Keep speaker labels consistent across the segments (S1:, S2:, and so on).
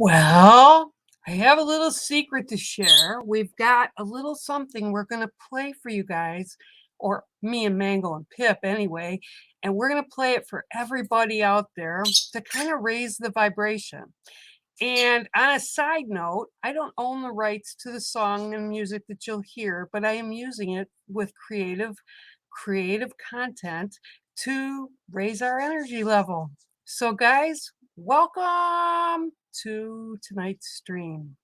S1: Well, I have a little secret to share. We've got a little something we're going to play for you guys, or me and Mango and Pip anyway, and we're going to play it for everybody out there to kind of raise the vibration. And on a side note, I don't own the rights to the song and music that you'll hear, but I am using it with creative content to raise our energy level. So guys, welcome to tonight's stream.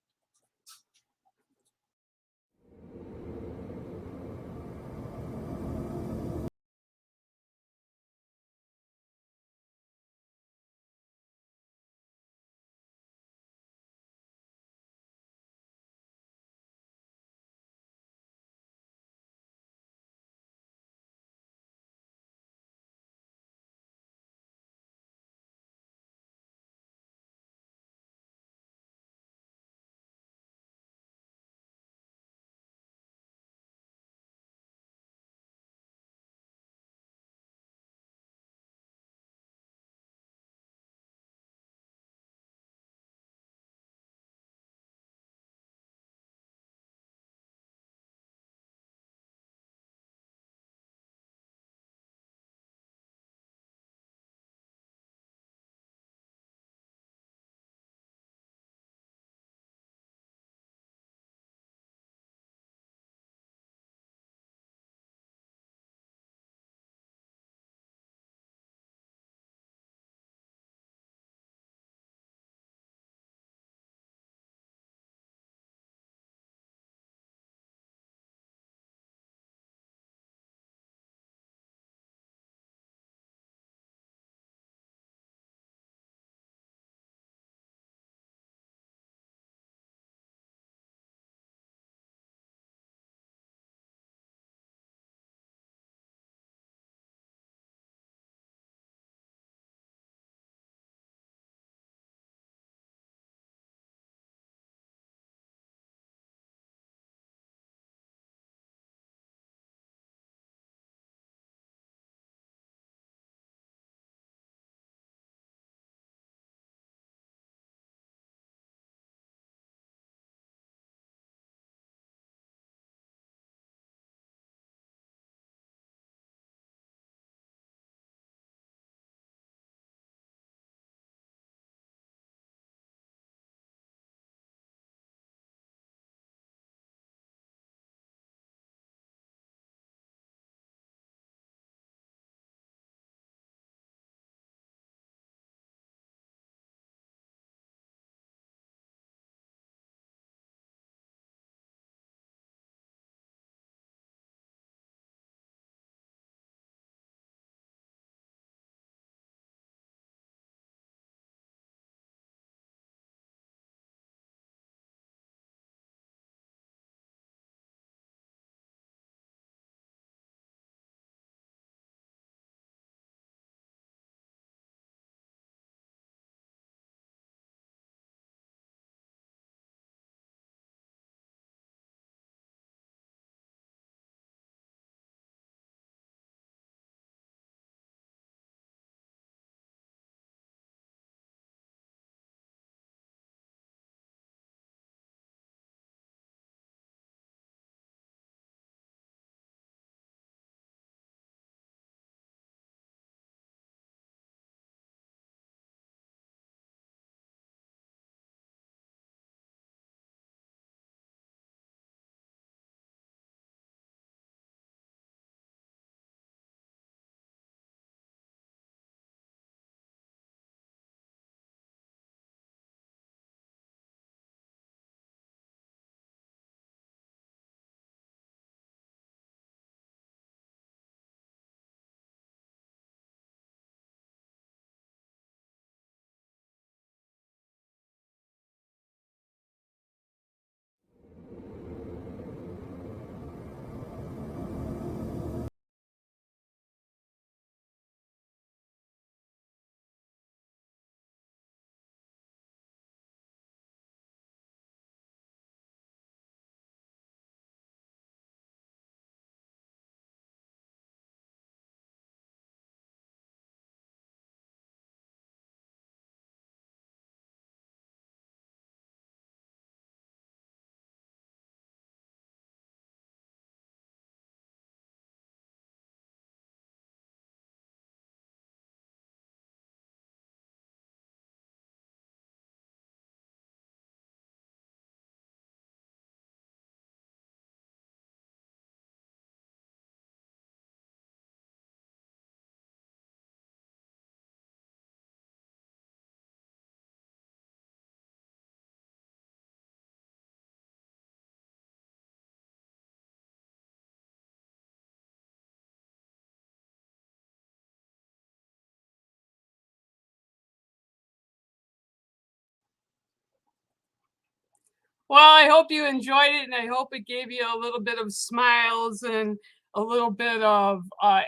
S1: Well, I hope you enjoyed it, and I hope it gave you a little bit of smiles and a little bit of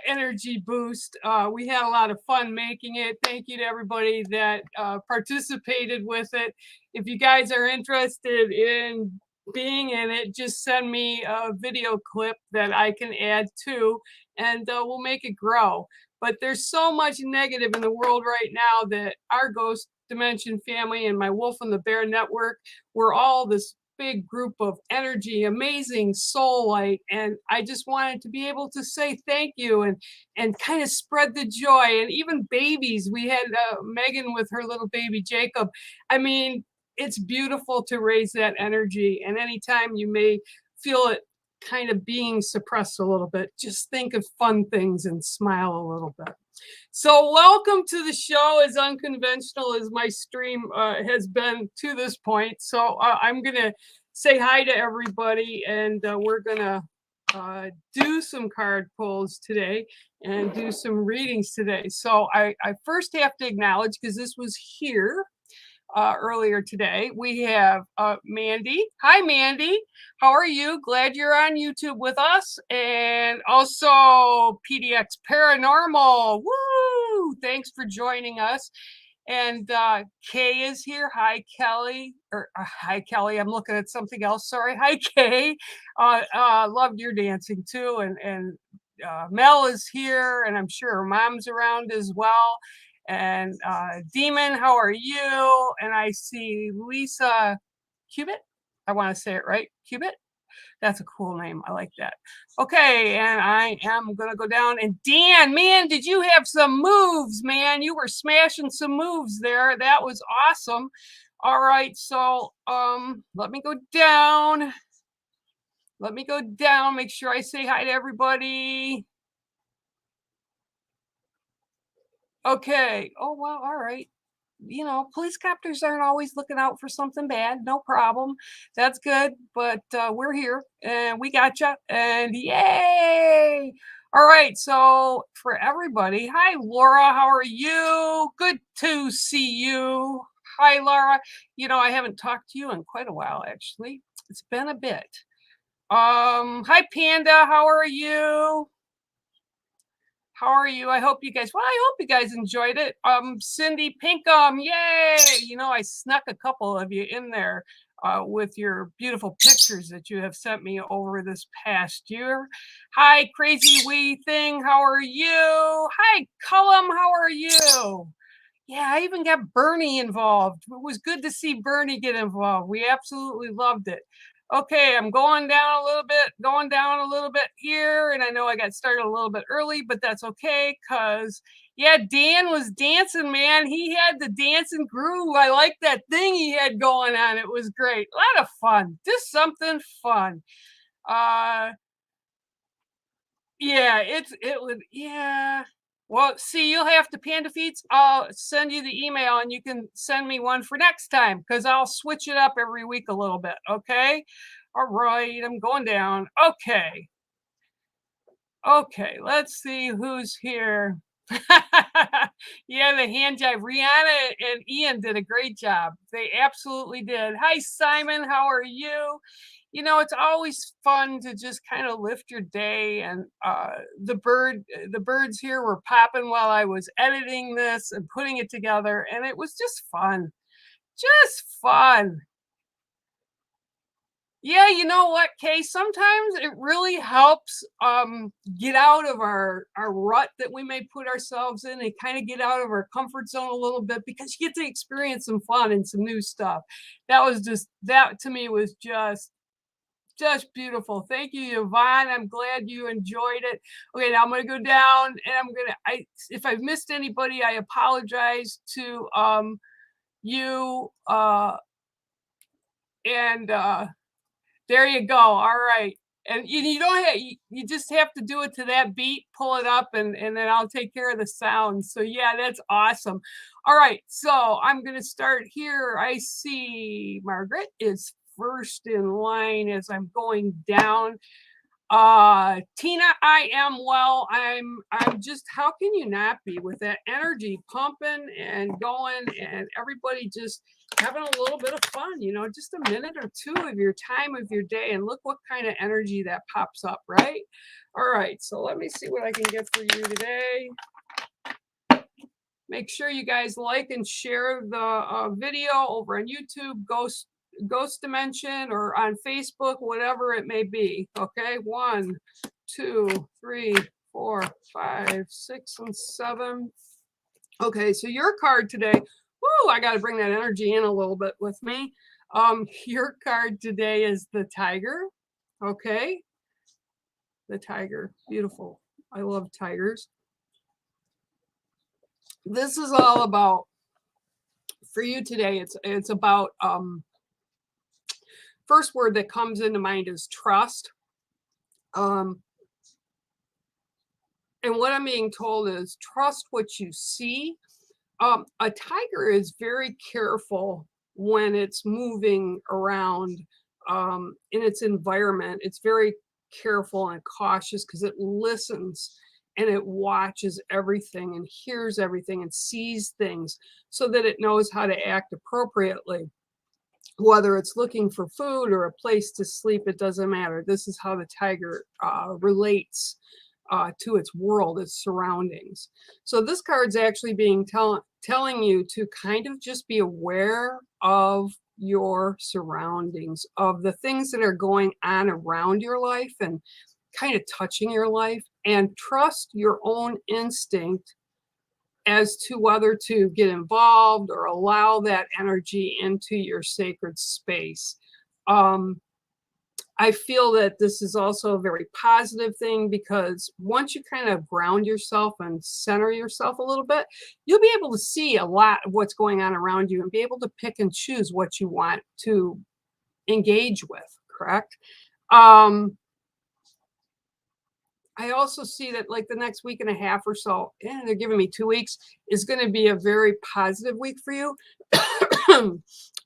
S1: energy boost. We had a lot of fun making it. Thank you to everybody that participated with it. If you guys are interested in being in it, just send me a video clip that I can add to, and we'll make it grow. But there's so much negative in the world right now that our Ghost Dimension family and my Wolf and the Bear Network, we're all this big group of energy, amazing soul light. And I just wanted to be able to say thank you and kind of spread the joy. And even babies, we had Megan with her little baby Jacob. I mean, it's beautiful to raise that energy. And anytime you may feel it kind of being suppressed a little bit, just think of fun things and smile a little bit. So welcome to the show, as unconventional as my stream has been to this point. So I'm going to say hi to everybody, and we're going to do some card pulls today and do some readings today. So I first have to acknowledge, because this was here earlier today, we have Mandy. Hi, Mandy. How are you? Glad you're on YouTube with us. And also PDX Paranormal. Woo! Thanks for joining us. And Kay is here. Hi, Kelly. Hi, Kelly. I'm looking at something else. Sorry. Hi, Kay. Loved your dancing too. And Mel is here, and I'm sure her mom's around as well. And Demon, how are you? And I see Lisa Cubit. I want to say it right. Cubit. That's a cool name. I like that. Okay, and I am gonna go down. And Dan, man, did you have some moves, man? You were smashing some moves there. That was awesome. All right, so let me go down. Let me go down. Make sure I say hi to everybody. Okay. Oh, well, all right. You know, police copters aren't always looking out for something bad. No problem. That's good. But we're here and we got you. And yay. All right. So for everybody, hi, Laura. How are you? Good to see you. Hi, Laura. You know, I haven't talked to you in quite a while, actually. It's been a bit. Hi, Panda. How are you? How are you? I hope you guys, well, I hope you guys enjoyed it. Cindy Pinkham, yay! You know, I snuck a couple of you in there with your beautiful pictures that you have sent me over this past year. Hi, Crazy Wee Thing, how are you? Hi, Cullum, how are you? Yeah, I even got Bernie involved. It was good to see Bernie get involved. We absolutely loved it. Okay, I'm going down a little bit here. And I know I got started a little bit early, but that's okay, because, yeah, Dan was dancing, man. He had the dancing groove. I like that thing he had going on. It was great. A lot of fun. Just something fun. Yeah, it would, yeah. Well, see, you'll have to Panda Feeds. I'll send you the email and you can send me one for next time, because I'll switch it up every week a little bit. Okay. All right. I'm going down. Okay. Okay. Let's see who's here. Yeah, the hand jive. Rihanna and Ian did a great job. They absolutely did. Hi, Simon. How are you? You know, it's always fun to just kind of lift your day. And the birds here were popping while I was editing this and putting it together, and it was just fun. Just fun. Yeah, you know what, Kay? Sometimes it really helps get out of our rut that we may put ourselves in, and kind of get out of our comfort zone a little bit, because you get to experience some fun and some new stuff. That to me was just beautiful. Thank you, Yvonne. I'm glad you enjoyed it. Okay, now I'm going to go down, and if I've missed anybody, I apologize to you. And there you go. All right. And you don't have, you just have to do it to that beat, pull it up, and then I'll take care of the sound. So yeah, that's awesome. All right. So I'm going to start here. I see Margaret is first in line as I'm going down. Tina, I am well. I'm just, how can you not be with that energy pumping and going and everybody just having a little bit of fun, you know, just a minute or two of your time of your day, and look what kind of energy that pops up, right? All right, so let me see what I can get for you today. Make sure you guys like and share the video over on YouTube, Ghost Dimension, or on Facebook, whatever it may be. Okay, 1, 2, 3, 4, 5, 6, and 7. Okay, so your card today, whoo, I got to bring that energy in a little bit with me. Your card today is the Tiger. Okay, the Tiger, beautiful. I love tigers. This is all about, for you today, it's about first word that comes into mind is trust. And what I'm being told is trust what you see. A tiger is very careful when it's moving around in its environment. It's very careful and cautious because it listens and it watches everything and hears everything and sees things so that it knows how to act appropriately. Whether it's looking for food or a place to sleep, it doesn't matter. This is how the tiger relates to its world, its surroundings. So this card's actually being telling you to kind of just be aware of your surroundings, of the things that are going on around your life and kind of touching your life, and trust your own instinct as to whether to get involved or allow that energy into your sacred space. I feel that this is also a very positive thing, because once you kind of ground yourself and center yourself a little bit, you'll be able to see a lot of what's going on around you and be able to pick and choose what you want to engage with, correct? I also see that like the next week and a half or so, and they're giving me 2 weeks, is going to be a very positive week for you.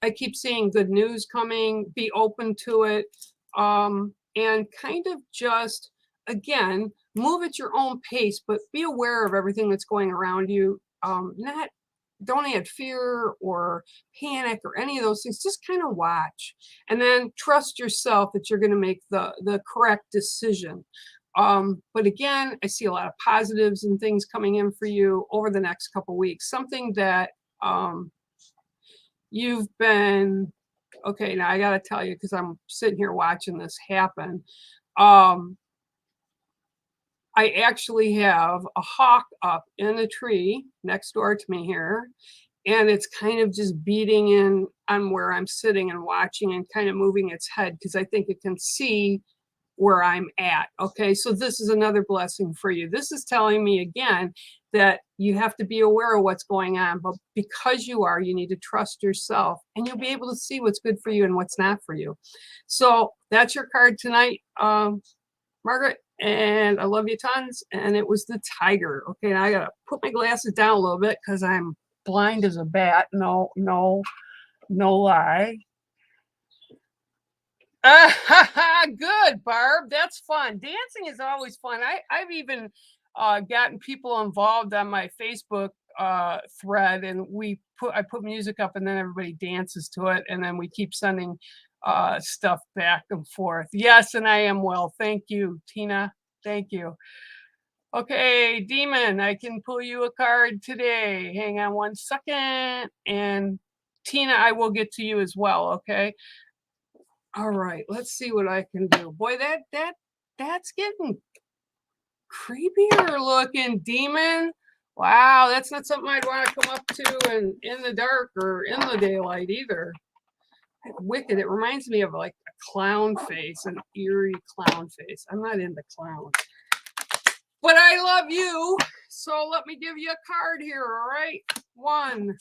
S1: I keep seeing good news coming. Be open to it, and kind of just, again, move at your own pace, but be aware of everything that's going around you. Don't add fear or panic or any of those things. Just kind of watch, and then trust yourself that you're going to make the correct decision. But again, I see a lot of positives and things coming in for you over the next couple weeks. Something that you've been, okay, now I got to tell you, because I'm sitting here watching this happen. I actually have a hawk up in the tree next door to me here, and it's kind of just beating in on where I'm sitting and watching and kind of moving its head because I think it can see where I'm at. Okay, so this is another blessing for you. This is telling me again that you have to be aware of what's going on, but because you are, you need to trust yourself, and you'll be able to see what's good for you and what's not for you. So that's your card tonight, Margaret, and I love you tons. And it was the Tiger. Okay, now I gotta put my glasses down a little bit because I'm blind as a bat. No lie. Good, Barb. That's fun. Dancing is always fun. I've even gotten people involved on my Facebook thread, and I put music up, and then everybody dances to it, and then we keep sending stuff back and forth. Yes, and I am well. Thank you, Tina. Thank you. Okay, Demon, I can pull you a card today. Hang on 1 second. And Tina, I will get to you as well, okay? All right, let's see what I can do. Boy, that's getting creepier looking, Demon. Wow, that's not something I'd want to come up to in the dark or in the daylight either. Wicked. It reminds me of like a clown face, an eerie clown face. I'm not into clowns, but I love you. So let me give you a card here, all right? 1,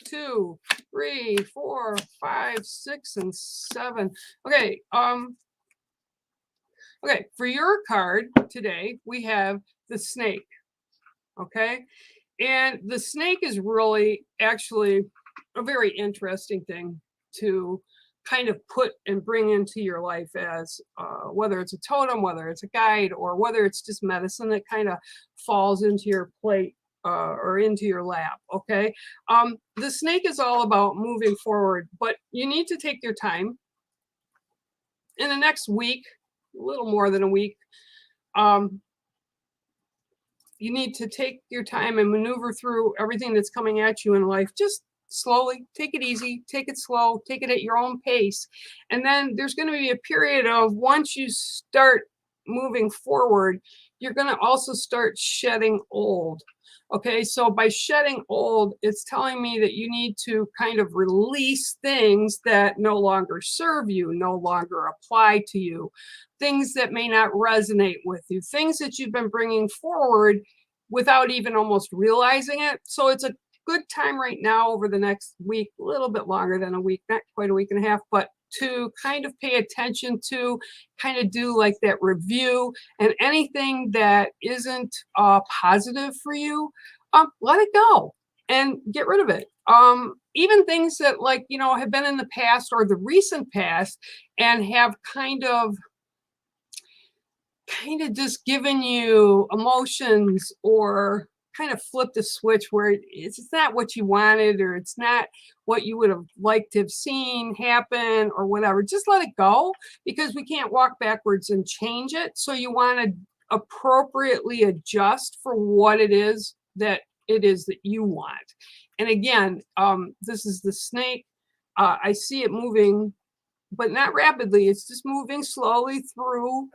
S1: 2, 3, 4, 5, 6, and 7. Okay, okay, for your card today, we have the snake. Okay, and the snake is really actually a very interesting thing to kind of put and bring into your life as whether it's a totem, whether it's a guide, or whether it's just medicine that kind of falls into your plate or into your lap. Okay. The snake is all about moving forward, but you need to take your time. In the next week, a little more than a week, you need to take your time and maneuver through everything that's coming at you in life. Just slowly, take it easy, take it slow, take it at your own pace. And then there's going to be a period of, once you start moving forward, you're going to also start shedding old. Okay, so by shedding old, it's telling me that you need to kind of release things that no longer serve you, no longer apply to you, things that may not resonate with you, things that you've been bringing forward without even almost realizing it. So it's a good time right now over the next week, a little bit longer than a week, not quite a week and a half, but to kind of pay attention to, kind of do like that review, and anything that isn't positive for you, let it go and get rid of it. Even things that, like, you know, have been in the past or the recent past and have kind of just given you emotions, or kind of flipped a switch where it's not what you wanted, or it's not what you would have liked to have seen happen or whatever. Just let it go, because we can't walk backwards and change it. So you want to appropriately adjust for what it is that you want. And again, this is the snake. I see it moving, but not rapidly. It's just moving slowly through.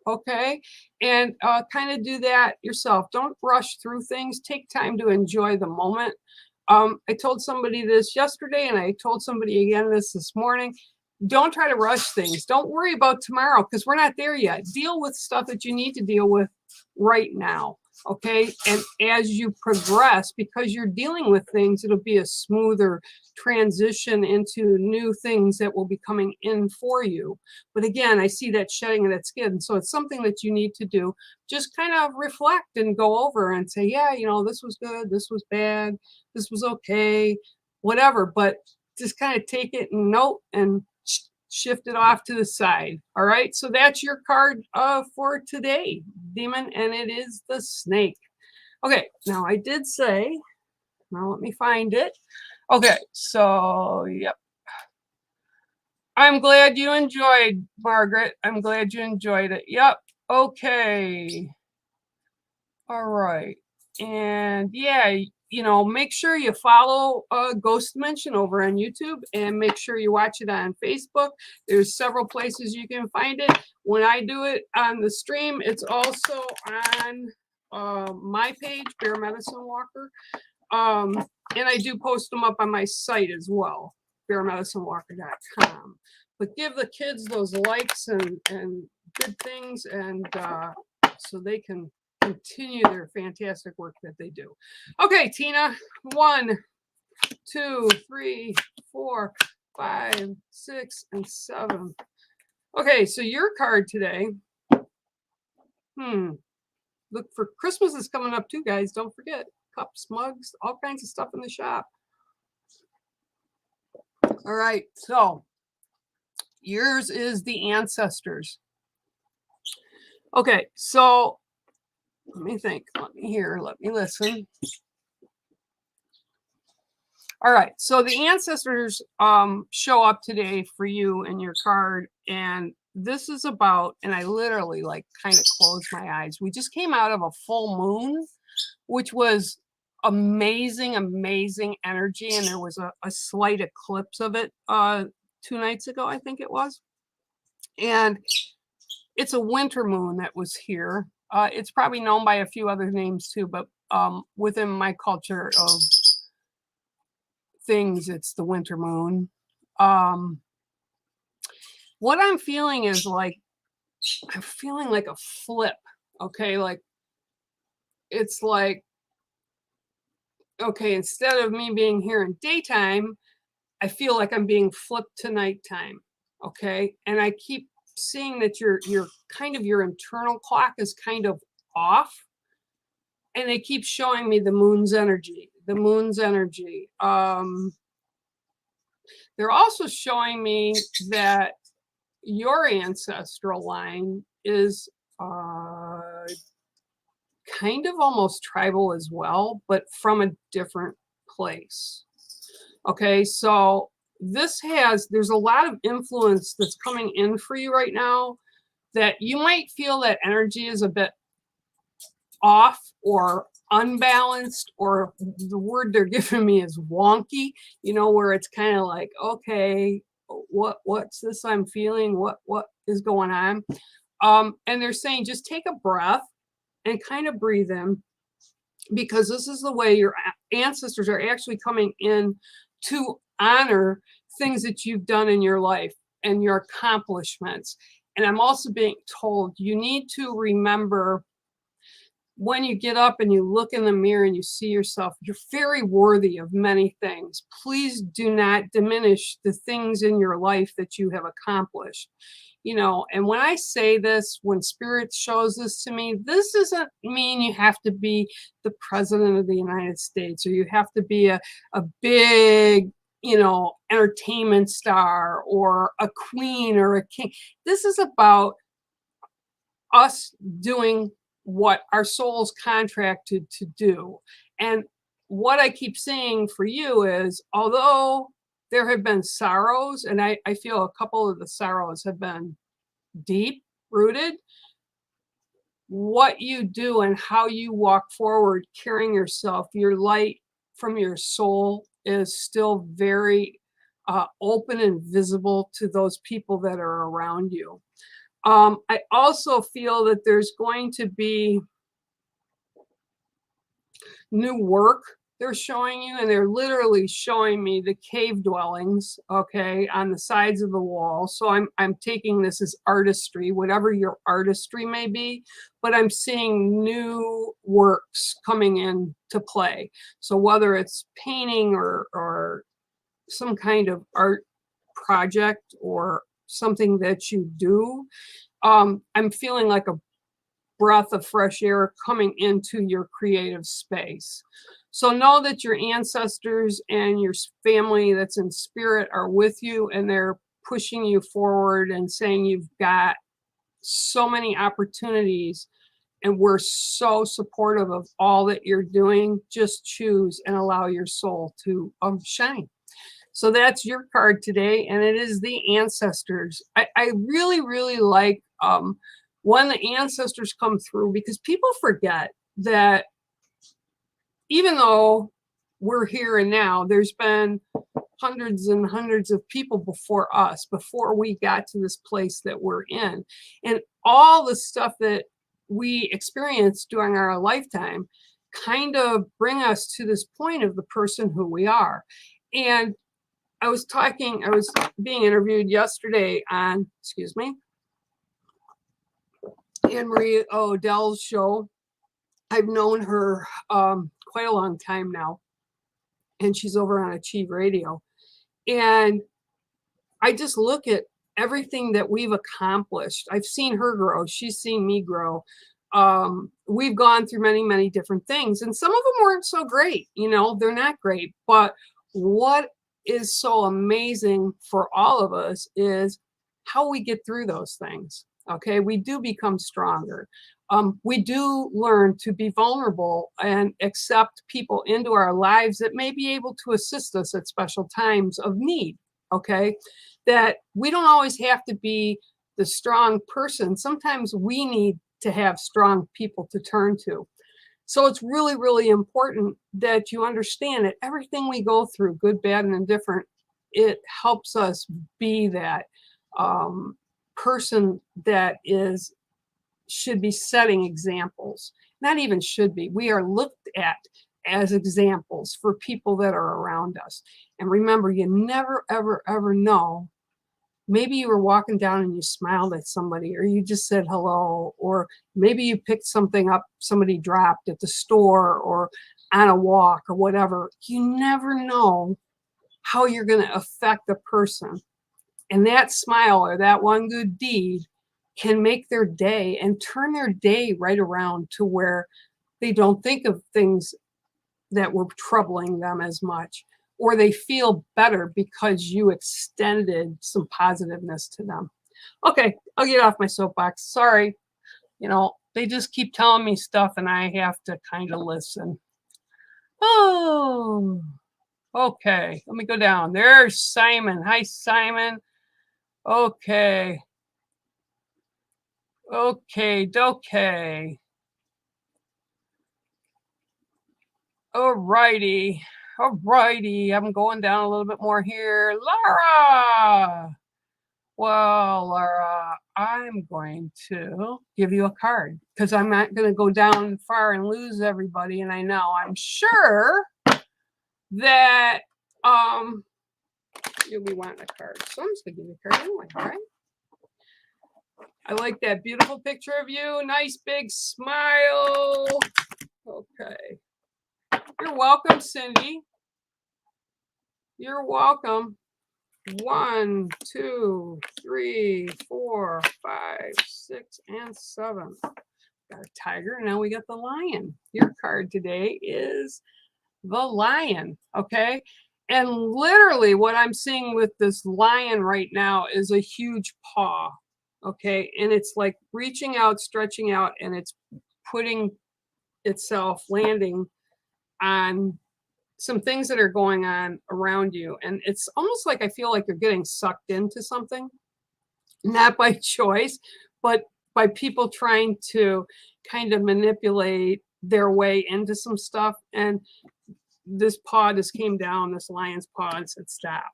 S1: Okay, and kind of do that yourself. Don't rush through things. Take time to enjoy the moment. I told somebody this yesterday, and I told somebody again this morning. Don't try to rush things. Don't worry about tomorrow, because we're not there yet. Deal with stuff that you need to deal with right now. Okay, and as you progress, because you're dealing with things, it'll be a smoother transition into new things that will be coming in for you. But again, I see that shedding of that skin, so it's something that you need to do. Just kind of reflect and go over and say, yeah, you know, this was good, this was bad, this was okay, whatever. But just kind of take it and note and shift it off to the side. All right, so that's your card for today, Demon, and it is the snake. Okay, now I did say, now let me find it. Okay, so yep, I'm glad you enjoyed, Margaret. I'm glad you enjoyed it. Yep. Okay, all right. And yeah, you know, make sure you follow Ghost Dimension over on YouTube, and make sure you watch it on Facebook. There's several places you can find it. When I do it on the stream, it's also on my page, Bear Medicine Walker. And I do post them up on my site as well, bearmedicinewalker.com. But give the kids those likes and good things, and so they can continue their fantastic work that they do. Okay, Tina, 1, 2, 3, 4, 5, 6, and 7. Okay, so your card today. Look, for Christmas is coming up too, guys. Don't forget, cups, mugs, all kinds of stuff in the shop. All right, so yours is the ancestors. Okay, so let me think. Let me hear. Let me listen. All right, so the ancestors show up today for you in your card, and this is about, and I literally like kind of closed my eyes. We just came out of a full moon, which was amazing, amazing energy, and there was a slight eclipse of it 2 nights ago, I think it was. And it's a winter moon that was here. It's probably known by a few other names too, but within my culture of things, it's the winter moon. What I'm feeling is like, I'm feeling like a flip. Okay, like it's like, okay, instead of me being here in daytime, I feel like I'm being flipped to nighttime. Okay, and I keep seeing that your kind of your internal clock is kind of off, and they keep showing me the moon's energy. They're also showing me that your ancestral line is kind of almost tribal as well, but from a different place. Okay, so there's a lot of influence that's coming in for you right now that you might feel that energy is a bit off or unbalanced, or the word they're giving me is wonky, where it's kind of like, okay, what's this I'm feeling? What is going on? And they're saying just take a breath and kind of breathe in, because this is the way your ancestors are actually coming in to honor things that you've done in your life and your accomplishments. And I'm also being told you need to remember, when you get up and you look in the mirror and you see yourself, you're very worthy of many things. Please do not diminish the things in your life that you have accomplished. And when I say this, when Spirit shows this to me, this doesn't mean you have to be the president of the United States, or you have to be a big, entertainment star, or a queen or a king. This is about us doing what our soul's contracted to do. And what I keep saying for you is, although there have been sorrows, and I feel a couple of the sorrows have been deep rooted, what you do and how you walk forward carrying yourself, your light from your soul, is still very open and visible to those people that are around you. I also feel that there's going to be new work they're showing you, and they're literally showing me the cave dwellings, okay, on the sides of the wall. So I'm taking this as artistry, whatever your artistry may be, but I'm seeing new works coming into play. So whether it's painting or some kind of art project or something that you do, I'm feeling like a breath of fresh air coming into your creative space. So know that your ancestors and your family that's in spirit are with you, and they're pushing you forward and saying you've got so many opportunities, and we're so supportive of all that you're doing. Just choose and allow your soul to shine. So that's your card today, and it is the ancestors. I really, really like when the ancestors come through, because people forget that even though we're here and now, there's been hundreds and hundreds of people before us, before we got to this place that we're in. And all the stuff that we experienced during our lifetime kind of bring us to this point of the person who we are. And I was being interviewed yesterday on, Anne-Marie Odell's show. I've known her quite a long time now, and she's over on Achieve Radio. And I just look at everything that we've accomplished. I've seen her grow. She's seen me grow. We've gone through many, many different things, and some of them weren't so great. They're not great. But what is so amazing for all of us is how we get through those things. Okay, we do become stronger. We do learn to be vulnerable and accept people into our lives that may be able to assist us at special times of need. Okay, that we don't always have to be the strong person. Sometimes we need to have strong people to turn to. So it's really, really important that you understand that everything we go through, good, bad, and indifferent, it helps us be that person that should be setting examples. Not even should be. We are looked at as examples for people that are around us. And remember, you never, ever, ever know. Maybe you were walking down and you smiled at somebody, or you just said hello, or maybe you picked something up somebody dropped at the store or on a walk or whatever. You never know how you're going to affect a person. And that smile or that one good deed can make their day and turn their day right around to where they don't think of things that were troubling them as much. or they feel better because you extended some positiveness to them. Okay, I'll get off my soapbox. Sorry. You know, they just keep telling me stuff and I have to kind of listen. Oh, okay. Let me go down. There's Simon. Hi, Simon. Okay. Okay, okay. All righty. All righty. I'm going down a little bit more here. Laura. Well, Laura, I'm going to give you a card because I'm not going to go down far and lose everybody. And I know, I'm sure that you'll be wanting a card. So I'm just going to give you a card anyway, all right? I like that beautiful picture of you. Nice big smile. Okay. You're welcome, Cindy. You're welcome. 1, 2, 3, 4, 5, 6, and 7. Got a tiger. Now we got the lion. Your card today is the lion. Okay. And literally what I'm seeing with this lion right now is a huge paw. Okay. And it's like reaching out, stretching out, and it's putting itself, landing on some things that are going on around you. And it's almost like I feel like you're getting sucked into something, not by choice, but by people trying to kind of manipulate their way into some stuff. And this paw just came down, this lion's paw, and said, stop.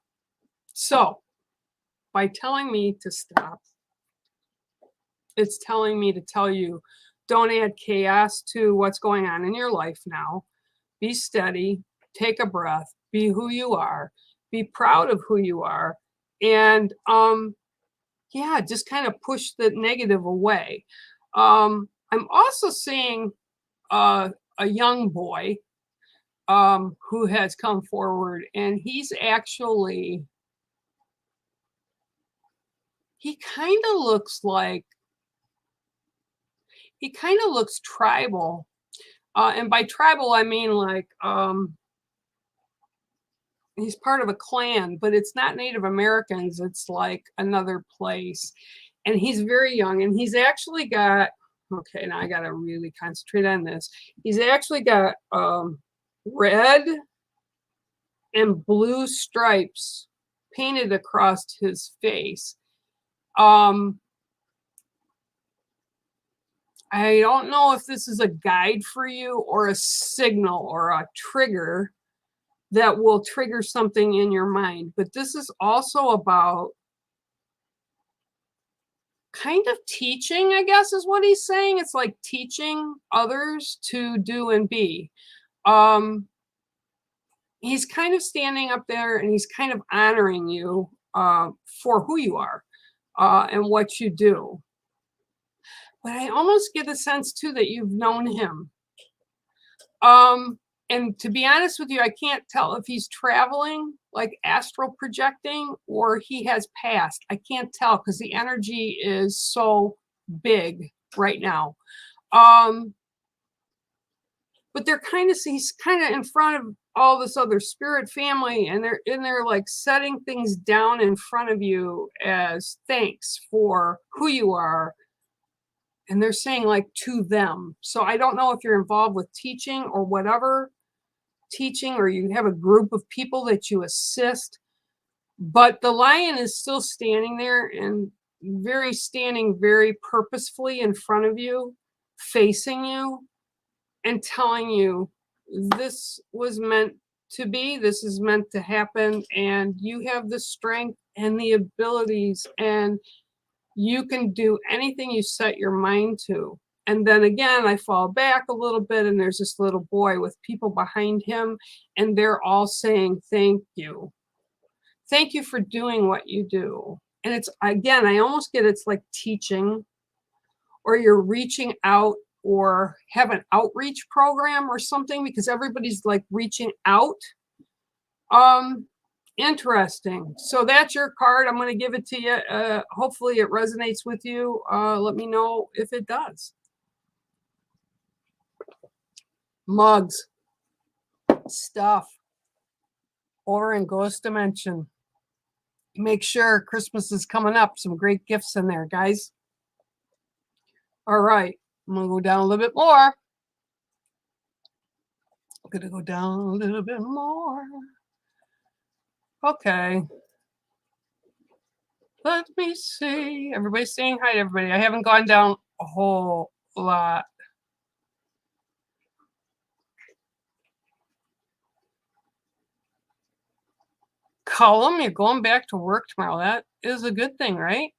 S1: So by telling me to stop, it's telling me to tell you, don't add chaos to what's going on in your life now. Be steady, take a breath, be who you are, be proud of who you are, and yeah, just kind of push the negative away. I'm also seeing a young boy who has come forward, and he's actually, he kind of looks tribal. And by tribal, I mean like he's part of a clan, but it's not Native Americans. It's like another place. And he's very young, and he's actually got, okay, now I got to really concentrate on this. He's actually got red and blue stripes painted across his face. I don't know if this is a guide for you or a signal or a trigger that will trigger something in your mind, but this is also about kind of teaching, I guess is what he's saying. It's like teaching others to do and be. He's kind of standing up there and he's kind of honoring you for who you are and what you do. But I almost get a sense too that you've known him. And to be honest with you, I can't tell if he's traveling, like astral projecting, or he has passed. I can't tell because the energy is so big right now. But they're kind of, he's kind of in front of all this other spirit family, and they're in there like setting things down in front of you as thanks for who you are. And they're saying like to them. So I don't know if you're involved with teaching or whatever, teaching, or you have a group of people that you assist, but the lion is still standing there and standing very purposefully in front of you, facing you and telling you this was meant to be, this is meant to happen, and you have the strength and the abilities, and you can do anything you set your mind to. And then again, I fall back a little bit, and there's this little boy with people behind him, and they're all saying, thank you. Thank you for doing what you do. And it's, again, I almost get it's like teaching, or you're reaching out, or have an outreach program or something, because everybody's like reaching out. Interesting. So that's your card. I'm going to give it to you. Hopefully it resonates with you. Let me know if it does. Mugs, stuff. over in Ghost Dimension. Make sure Christmas is coming up. Some great gifts in there, guys. All right, I'm going to go down a little bit more. I'm going to go down a little bit more. Okay. Let me see. Everybody's saying hi to everybody. I haven't gone down a whole lot. Cullum, you're going back to work tomorrow. That is a good thing, right?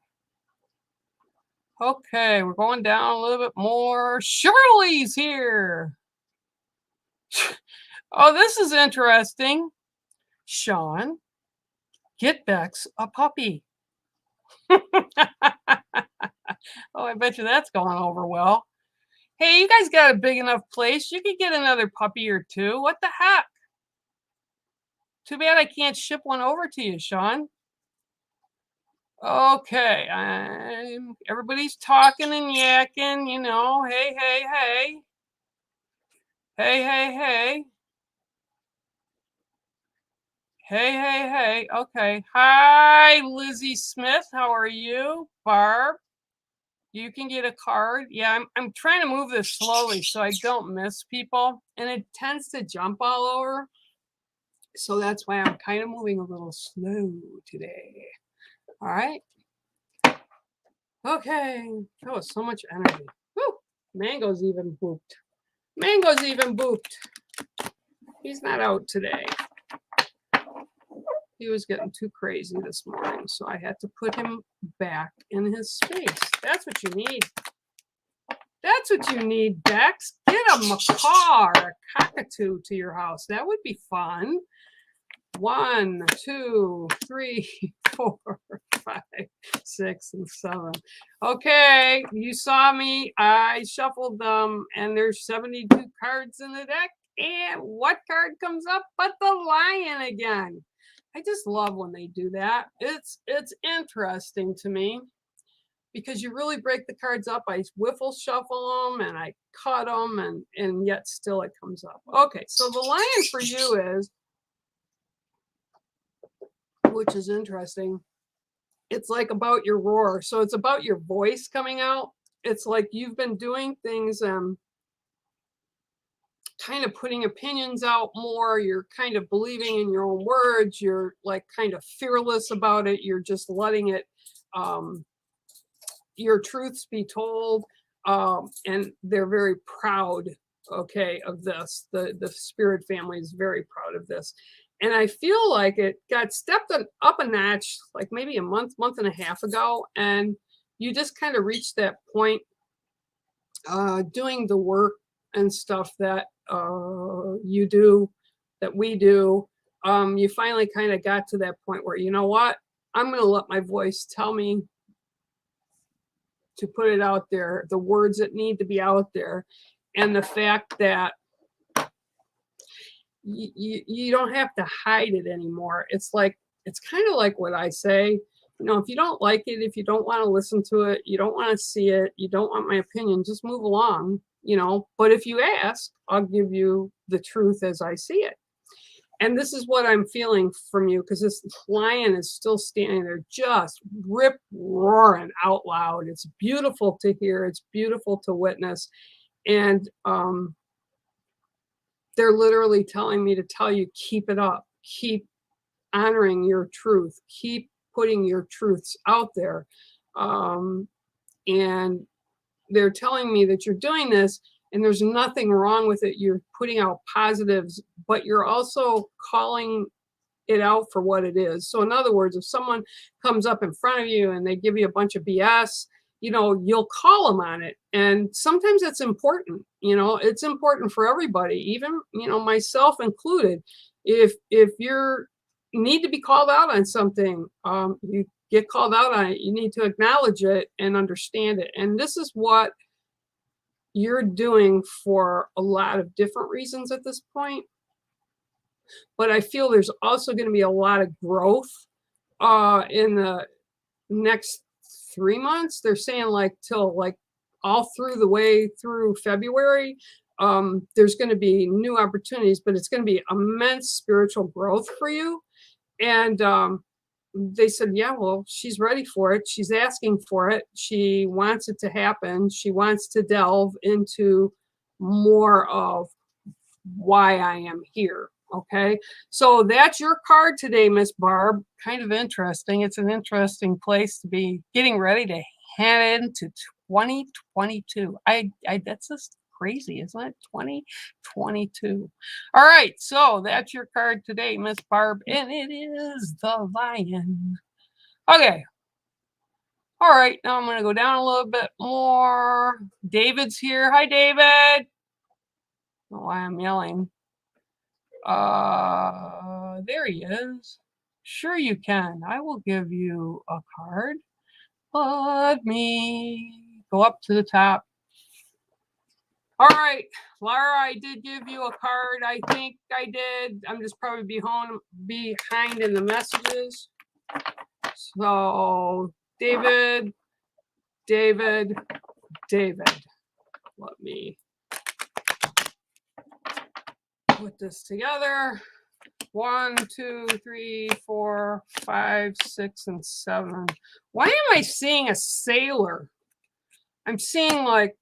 S1: Okay, we're going down a little bit more. Shirley's here. Oh, this is interesting. Sean, get Bex a puppy. Oh, I bet you that's going over well. Hey, you guys got a big enough place. You could get another puppy or two. What the heck? Too bad I can't ship one over to you, Sean. Okay, everybody's talking and yakking, you know. Hey, hey, hey. Hey, hey, hey. Hey, hey, hey. Okay. Hi, Lizzie Smith. How are you? Barb, you can get a card. Yeah, I'm trying to move this slowly so I don't miss people. And it tends to jump all over. So that's why I'm kind of moving a little slow today. All right. Okay. That was so much energy. Woo! Mango's even booped. Mango's even booped. He's not out today. He was getting too crazy this morning, so I had to put him back in his space. That's what you need. That's what you need, Bex. Get a macaw or a cockatoo to your house. That would be fun. 1, 2, 3, 4, 5, 6, and 7. Okay, you saw me. I shuffled them, and there's 72 cards in the deck. And what card comes up but the lion again? I just love when they do that. It's interesting to me because you really break the cards up. I wiffle shuffle them and I cut them, and yet still it comes up. Okay, so the lion for you is, which is interesting, it's like about your roar. So it's about your voice coming out. It's like you've been doing things kind of putting opinions out more. You're kind of believing in your own words. You're like kind of fearless about it. You're just letting it, your truths be told. And they're very proud, okay, of this. The spirit family is very proud of this. And I feel like it got stepped up a notch, like maybe a month and a half ago. And you just kind of reached that point doing the work and stuff that you do, that we do. You finally kind of got to that point where, you know what, I'm going to let my voice tell me to put it out there, the words that need to be out there. And the fact that you don't have to hide it anymore. It's like, it's kind of like what I say, you know, if you don't like it, if you don't want to listen to it, you don't want to see it, you don't want my opinion, just move along, you know. But if you ask, I'll give you the truth as I see it. And this is what I'm feeling from you, because this lion is still standing there, just rip roaring out loud. It's beautiful to hear. It's beautiful to witness. And they're literally telling me to tell you, keep it up, keep honoring your truth, keep putting your truths out there. And they're telling me that you're doing this and there's nothing wrong with it. You're putting out positives, but you're also calling it out for what it is. So in other words, if someone comes up in front of you and they give you a bunch of BS, you know, you'll call them on it. And sometimes it's important, you know, it's important for everybody, even, you know, myself included. If you're need to be called out on something, you get called out on it, you need to acknowledge it and understand it. And this is what you're doing for a lot of different reasons at this point. But I feel there's also going to be a lot of growth in the next 3 months. They're saying like till like all through the way through February, there's going to be new opportunities, but it's going to be immense spiritual growth for you. And they said, yeah, well, she's ready for it. She's asking for it. She wants it to happen. She wants to delve into more of why I am here. Okay, so that's your card today, Miss Barb. Kind of interesting. It's an interesting place to be getting ready to head into 2022. That's just crazy, isn't it? 2022. All right, so that's your card today, Miss Barb, and it is the Lion. Okay. All right, now I'm going to go down a little bit more. David's here. Hi, David. I don't know why I'm yelling. There he is. Sure you can. I will give you a card. Let me go up to the top. All right, Laura, I did give you a card. I think I did. I'm just probably behind in the messages. So, David. Let me put this together. 1, 2, 3, 4, 5, 6, and 7. Why am I seeing a sailor? I'm seeing like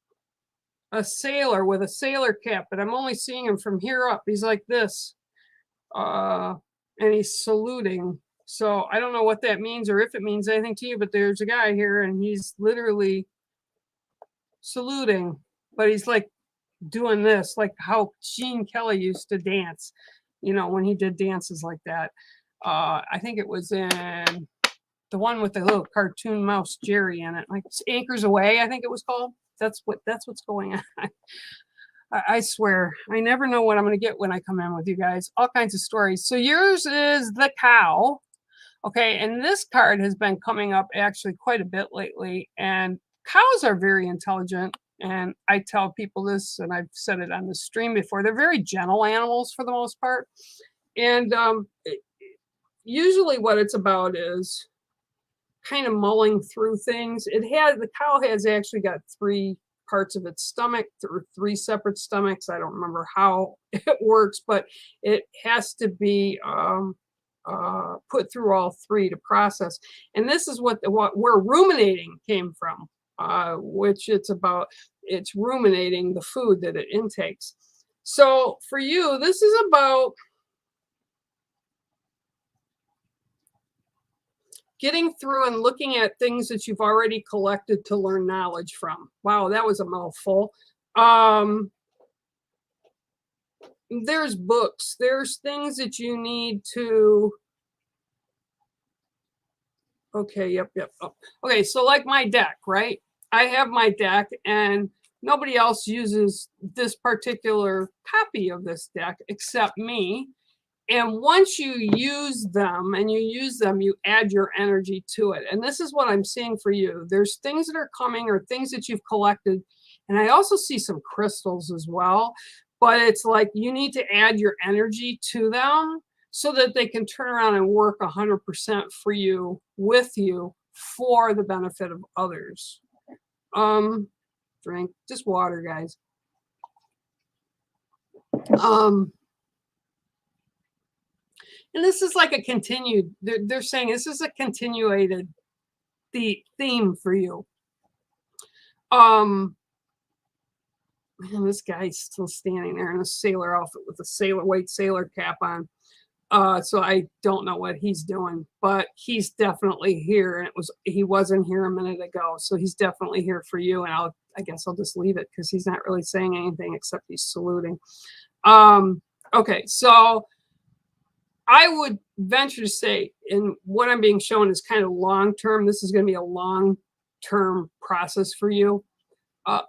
S1: a sailor with a sailor cap, but I'm only seeing him from here up. He's like this. And he's saluting. So I don't know what that means or if it means anything to you, but there's a guy here and he's literally saluting, but he's like doing this, like how Gene Kelly used to dance, you know, when he did dances like that. I think it was in the one with the little cartoon mouse Jerry in it, like Anchors Away, I think it was called. That's what's going on. I swear, I never know what I'm going to get when I come in with you guys. All kinds of stories. So yours is the cow. Okay, and this card has been coming up actually quite a bit lately, and cows are very intelligent, and I tell people this, and I've said it on the stream before, they're very gentle animals for the most part, and usually what it's about is kind of mulling through things. The cow has actually got 3 parts of its stomach, or 3 separate stomachs. I don't remember how it works, but it has to be put through all 3 to process. And this is what where ruminating came from, which it's ruminating the food that it intakes. So for you, this is about getting through and looking at things that you've already collected to learn knowledge from. Wow, that was a mouthful. There's books, there's things that you need to. Okay, yep. Oh. Okay, so like my deck, right? I have my deck and nobody else uses this particular copy of this deck except me. And once you use them, you add your energy to it. And this is what I'm seeing for you. There's things that are coming or things that you've collected. And I also see some crystals as well. But it's like you need to add your energy to them so that they can turn around and work 100% for you, with you, for the benefit of others. Drink just water, guys. And this is like a continued, they're saying this is a continuated theme for you. Man, this guy's still standing there in a sailor outfit with a white sailor cap on. So I don't know what he's doing, but he's definitely here. And he wasn't here a minute ago. So he's definitely here for you. And I guess I'll just leave it because he's not really saying anything except he's saluting. Okay, so I would venture to say, and what I'm being shown is kind of long-term. This is going to be a long-term process for you.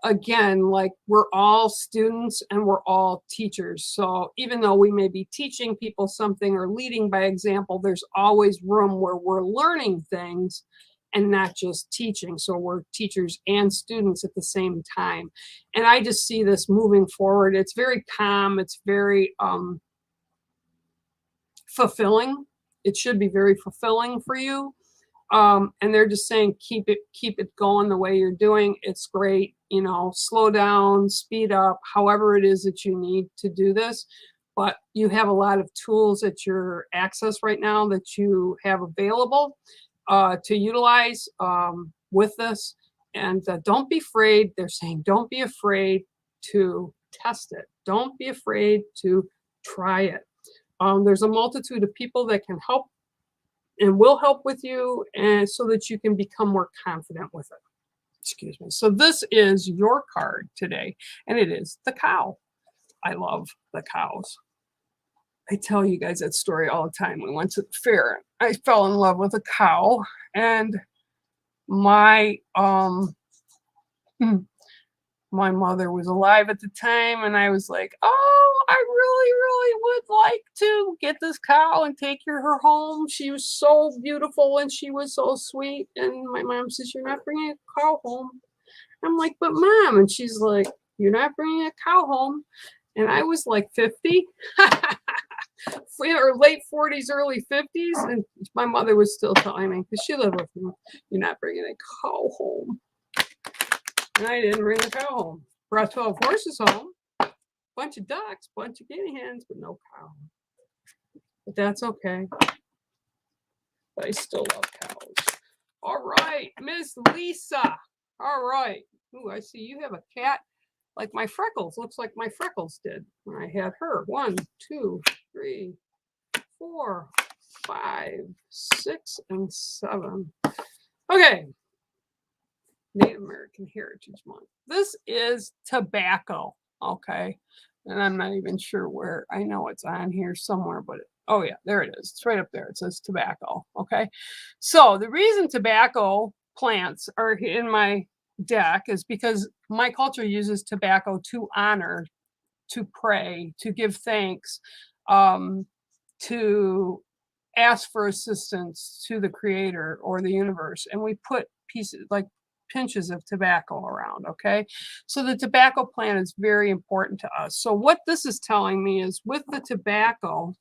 S1: Again, like we're all students and we're all teachers. So even though we may be teaching people something or leading by example, there's always room where we're learning things and not just teaching. So we're teachers and students at the same time. And I just see this moving forward. It's very calm. It's very fulfilling. It should be very fulfilling for you. And they're just saying, keep it going the way you're doing. It's great. You know, slow down, speed up, however it is that you need to do this. But you have a lot of tools at your access right now that you have available to utilize with this. And don't be afraid. They're saying, don't be afraid to test it. Don't be afraid to try it. There's a multitude of people that can help and will help with you, and so that you can become more confident with it. Excuse me. So this is your card today, and it is the cow. I love the cows. I tell you guys that story all the time. We went to the fair. I fell in love with a cow, and my my mother was alive at the time, and I was like, oh, I really, really would like to get this cow and take her home. She was so beautiful and she was so sweet. And my mom says, you're not bringing a cow home. I'm like, but Mom. And she's like, you're not bringing a cow home. And I was like 50 or late 40s, early 50s. And my mother was still telling me, because she lived with me, you're not bringing a cow home. And I didn't bring the cow home. Brought 12 horses home, bunch of ducks, bunch of guinea hens, but no cow. But that's okay. But I still love cows. All right, Miss Lisa. All right. Ooh, I see you have a cat like my Freckles. Looks like my Freckles did when I had her. 1, 2, 3, 4, 5, 6, and 7. Okay. Native American Heritage Month. This is tobacco, okay? And I'm not even sure where. I know it's on here somewhere, but oh yeah, there it is. It's right up there. It says tobacco, okay? So the reason tobacco plants are in my deck is because my culture uses tobacco to honor, to pray, to give thanks, to ask for assistance to the creator or the universe. And we put pieces like pinches of tobacco around, okay? So the tobacco plant is very important to us. So what this is telling me is with the tobacco,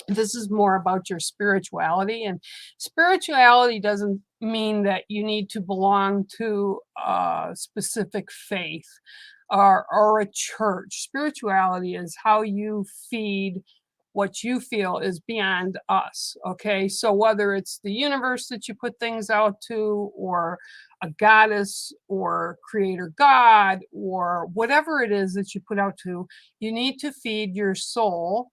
S1: this is more about your spirituality. And spirituality doesn't mean that you need to belong to a specific faith or a church. Spirituality is how you feed what you feel is beyond us, okay? So whether it's the universe that you put things out to, or a goddess or creator God, or whatever it is that you put out to, you need to feed your soul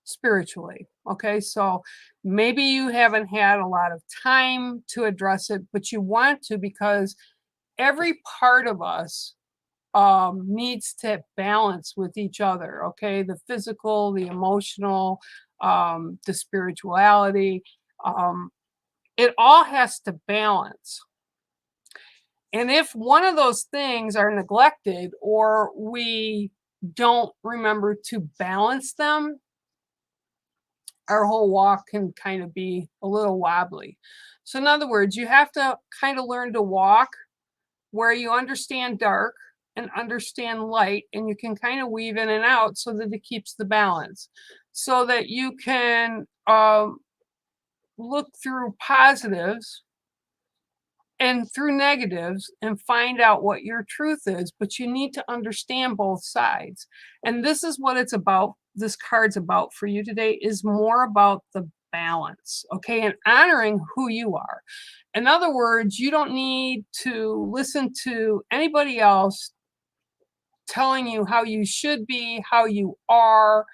S1: spiritually, okay? So maybe you haven't had a lot of time to address it, but you want to, because every part of us needs to balance with each other, okay? The physical, the emotional, the spirituality, it all has to balance. And if one of those things are neglected, or we don't remember to balance them, our whole walk can kind of be a little wobbly. So in other words, you have to kind of learn to walk where you understand dark and understand light, and you can kind of weave in and out so that it keeps the balance, so that you can look through positives and through negatives and find out what your truth is. But you need to understand both sides. And this is what it's about. This card's about for you today is more about the balance, okay, and honoring who you are. In other words, you don't need to listen to anybody else telling you how you should be, how you are,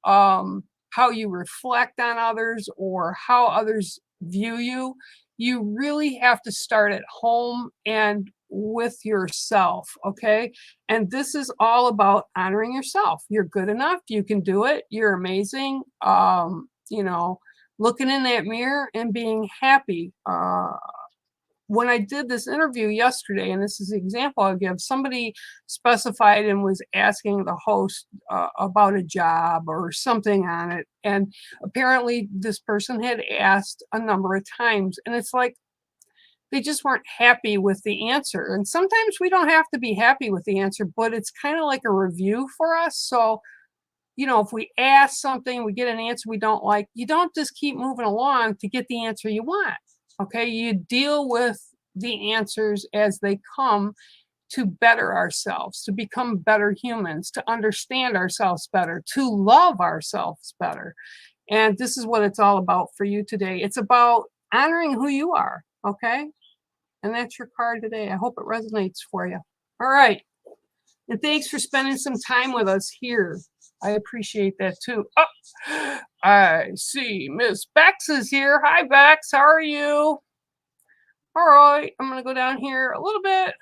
S1: how you reflect on others, or how others view you. You really have to start at home and with yourself, okay? And this is all about honoring yourself. You're good enough. You can do it. You're amazing. You know, looking in that mirror and being happy. When I did this interview yesterday, and this is the example I'll give, somebody specified and was asking the host about a job or something on it. And apparently this person had asked a number of times, and it's like they just weren't happy with the answer. And sometimes we don't have to be happy with the answer, but it's kind of like a review for us. So, you know, if we ask something, we get an answer we don't like, you don't just keep moving along to get the answer you want. Okay, you deal with the answers as they come to better ourselves, to become better humans, to understand ourselves better, to love ourselves better. And this is what it's all about for you today. It's about honoring who you are, okay? And that's your card today. I hope it resonates for you. All right. And thanks for spending some time with us here. I appreciate that too. Oh, I see Miss Bex is here. Hi, Bex. How are you? All right. I'm going to go down here a little bit.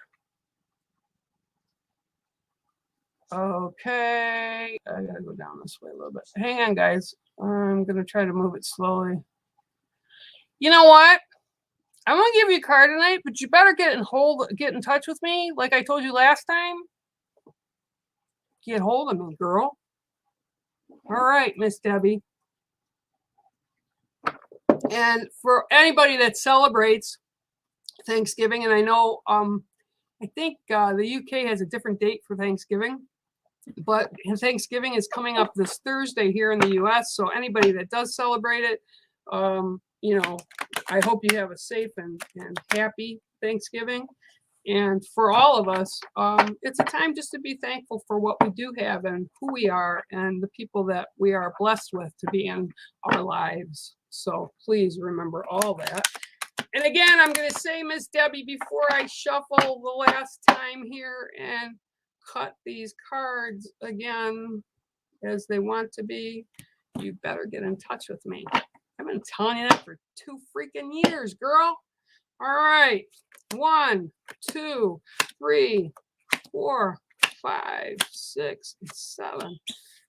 S1: Okay. I got to go down this way a little bit. Hang on, guys. I'm going to try to move it slowly. You know what? I'm going to give you a card tonight, but you better get in touch with me like I told you last time. Get hold of me, girl. All right, Miss Debbie. And for anybody that celebrates Thanksgiving, and I know I think the UK has a different date for Thanksgiving, but Thanksgiving is coming up this Thursday here in the US. So anybody that does celebrate it, you know, I hope you have a safe and happy Thanksgiving. And for all of us, it's a time just to be thankful for what we do have and who we are and the people that we are blessed with to be in our lives. So please remember all that. And again, I'm going to say, Miss Debbie, before I shuffle the last time here and cut these cards again as they want to be, you better get in touch with me. I've been telling you that for 2 freaking years, girl. All right. 1, 2, 3, 4, 5, 6, 7.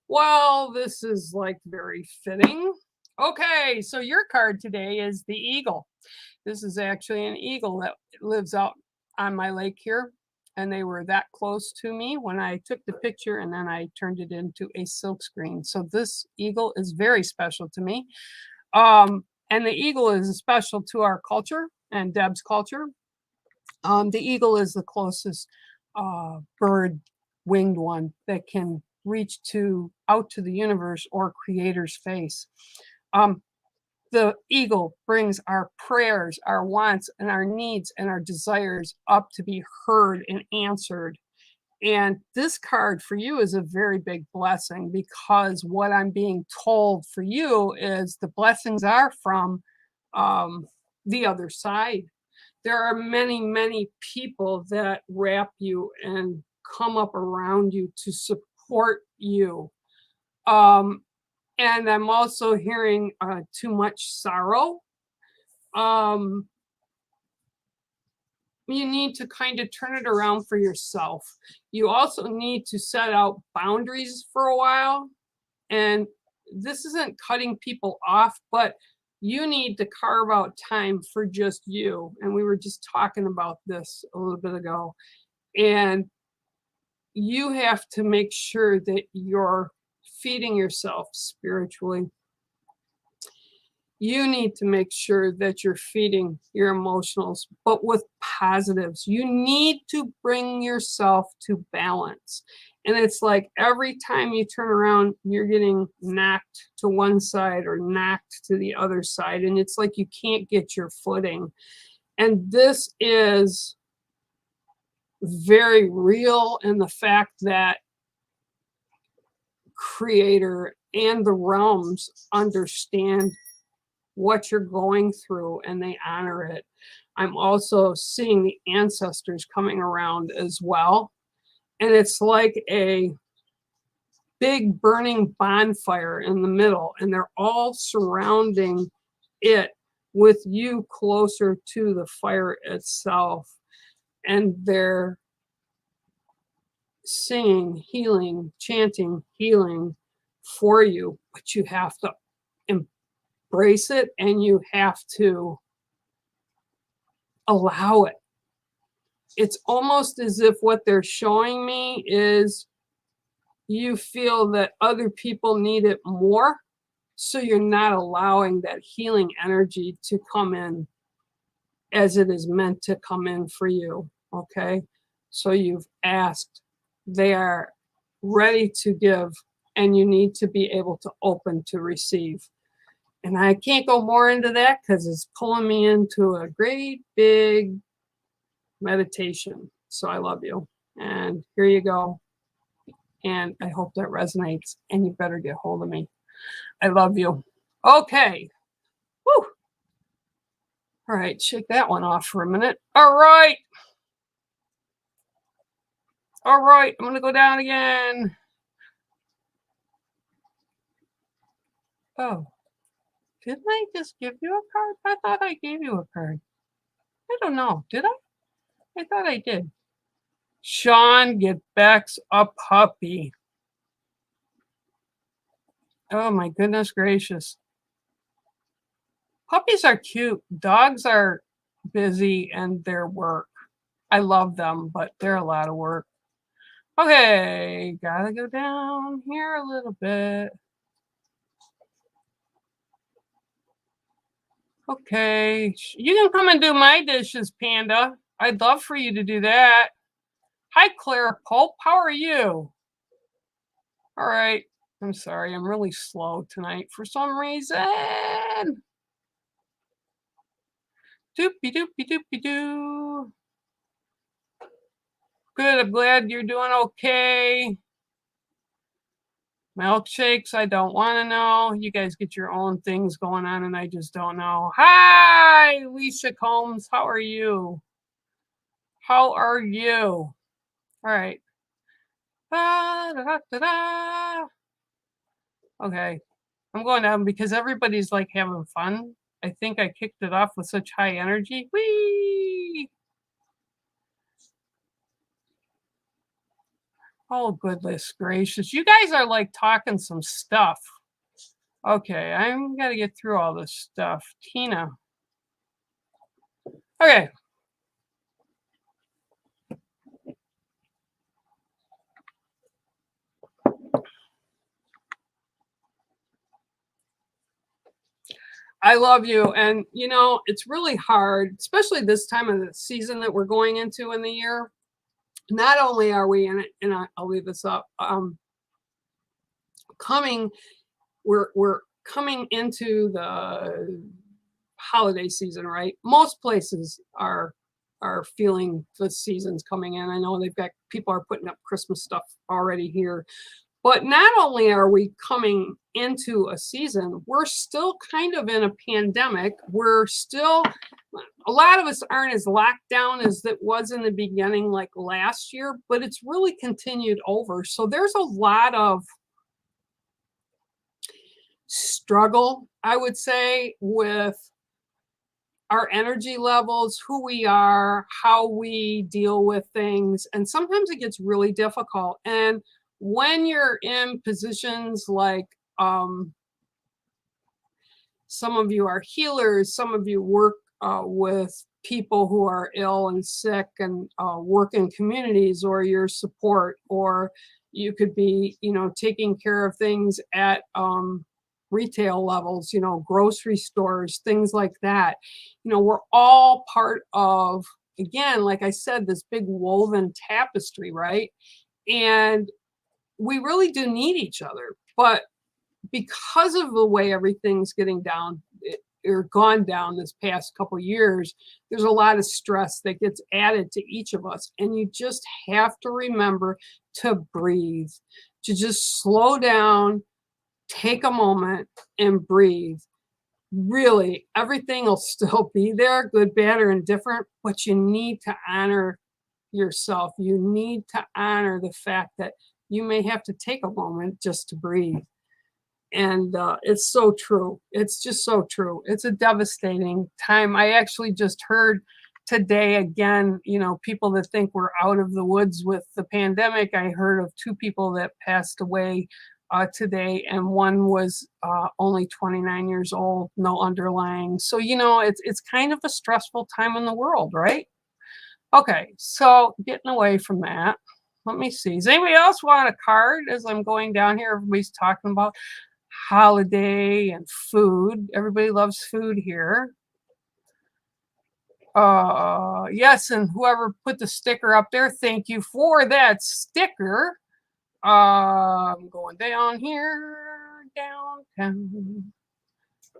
S1: Well, this is like very fitting. Okay, so your card today is the eagle. This is actually an eagle that lives out on my lake here. And they were that close to me when I took the picture, and then I turned it into a silk screen. So this eagle is very special to me. And the eagle is special to our culture and Deb's culture. The eagle is the closest bird, winged one, that can reach out to the universe or creator's face. The eagle brings our prayers, our wants, and our needs and our desires up to be heard and answered. And this card for you is a very big blessing, because what I'm being told for you is the blessings are from the other side. There are many, many people that wrap you and come up around you to support you. And I'm also hearing too much sorrow. You need to kind of turn it around for yourself. You also need to set out boundaries for a while. And this isn't cutting people off, but you need to carve out time for just you. And we were just talking about this a little bit ago. And you have to make sure that you're feeding yourself spiritually. You need to make sure that you're feeding your emotionals, but with positives. You need to bring yourself to balance. And it's like every time you turn around, you're getting knocked to one side or knocked to the other side. And it's like you can't get your footing. And this is very real in the fact that Creator and the realms understand what you're going through and they honor it. I'm also seeing the ancestors coming around as well. And it's like a big burning bonfire in the middle, and they're all surrounding it with you closer to the fire itself. And they're singing, healing, chanting, healing for you, but you have to embrace it and you have to allow it. It's almost as if what they're showing me is you feel that other people need it more, so you're not allowing that healing energy to come in as it is meant to come in for you. Okay, so you've asked, they are ready to give, and you need to be able to open to receive. And I can't go more into that because it's pulling me into a great big meditation. So I love you. And here you go. And I hope that resonates. And you better get hold of me. I love you. Okay. Woo. All right. Shake that one off for a minute. All right. All right. I'm going to go down again. Oh, didn't I just give you a card? I thought I gave you a card. I don't know. Did I? I thought I did. Sean, get Bex a puppy. Oh my goodness gracious. Puppies are cute. Dogs are busy and they're work. I love them, but they're a lot of work. Okay, gotta go down here a little bit. Okay, you can come and do my dishes, Panda. I'd love for you to do that. Hi, Claire Pope. How are you? All right. I'm sorry. I'm really slow tonight for some reason. Doopy doopy doopy doo. Good. I'm glad you're doing okay. Milkshakes, I don't want to know. You guys get your own things going on, and I just don't know. Hi, Lisa Combs. How are you? How are you? All right. Da, da, da, da. Okay. I'm going down because everybody's like having fun. I think I kicked it off with such high energy. Whee! Oh, goodness gracious. You guys are like talking some stuff. Okay, I'm going to get through all this stuff. Tina. Okay. I love you. And, you know, it's really hard, especially this time of the season that we're going into in the year. Not only are we in it, and I'll leave this up, we're coming into the holiday season, right? Most places are feeling the season's coming in. I know they've got people are putting up Christmas stuff already here. But not only are we coming into a season, we're still kind of in a pandemic. We're still, a lot of us aren't as locked down as it was in the beginning, like last year, but it's really continued over. So there's a lot of struggle, I would say, with our energy levels, who we are, how we deal with things. And sometimes it gets really difficult. And when you're in positions like some of you are healers, some of you work with people who are ill and sick and work in communities, or your support, or you could be, you know, taking care of things at retail levels, you know, grocery stores, things like that. You know, we're all part of, again, like I said, this big woven tapestry, right? And we really do need each other. But because of the way everything's getting down or gone down this past couple of years, there's a lot of stress that gets added to each of us. And you just have to remember to breathe, to just slow down, take a moment and breathe. Really, everything will still be there, good, bad, or indifferent, but you need to honor yourself. You need to honor the fact that you may have to take a moment just to breathe. And it's so true. It's just so true. It's a devastating time. I actually just heard today again, you know, people that think we're out of the woods with the pandemic. I heard of 2 people that passed away today, and one was only 29 years old, no underlying. So, you know, it's kind of a stressful time in the world, right? Okay, so getting away from that. Let me see. Does anybody else want a card as I'm going down here? Everybody's talking about holiday and food. Everybody loves food here. Yes, and whoever put the sticker up there, thank you for that sticker. I'm going down here, downtown.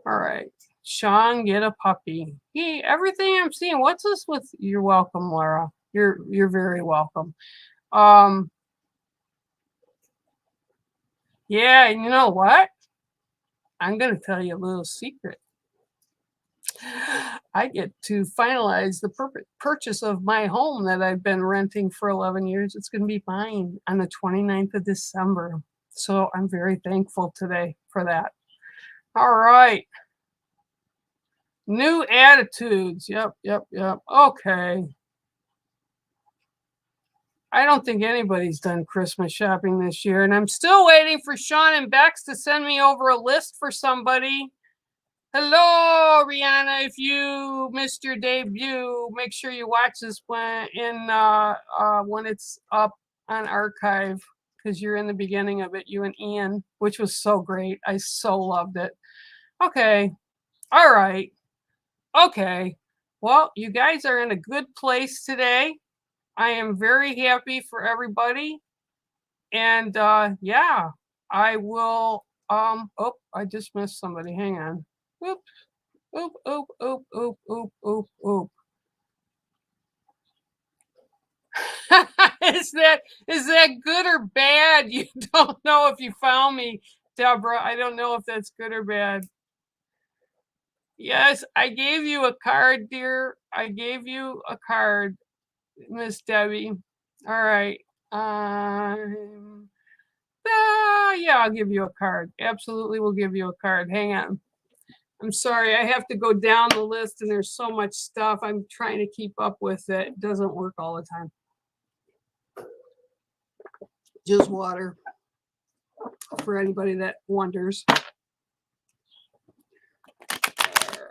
S1: All right. Sean, get a puppy. Hey, everything I'm seeing. What's this with? You're welcome, Laura. You're very welcome. Yeah, and you know what? I'm gonna tell you a little secret. I get to finalize the purchase of my home that I've been renting for 11 years. It's going to be mine on the 29th of December. So I'm very thankful today for that. All right. New attitudes. Yep. Okay. I don't think anybody's done Christmas shopping this year, and I'm still waiting for Sean and Bex to send me over a list for somebody. Hello, Rihanna. If you missed your debut, make sure you watch this when it's up on archive, because you're in the beginning of it, you and Ian, which was so great. I so loved it. Okay. All right. Okay. Well, you guys are in a good place today. I am very happy for everybody. And yeah, I will oh, I just missed somebody. Hang on. Whoop. Oop, oop, oop, oop, oop, oop, oop. Is that good or bad? You don't know if you found me, Deborah. I don't know if that's good or bad. Yes, I gave you a card, dear. I gave you a card, Miss Debbie. All right. Yeah, I'll give you a card. Absolutely, we'll give you a card. Hang on. I'm sorry, I have to go down the list and there's so much stuff. I'm trying to keep up with it. It doesn't work all the time. Just water for anybody that wonders. All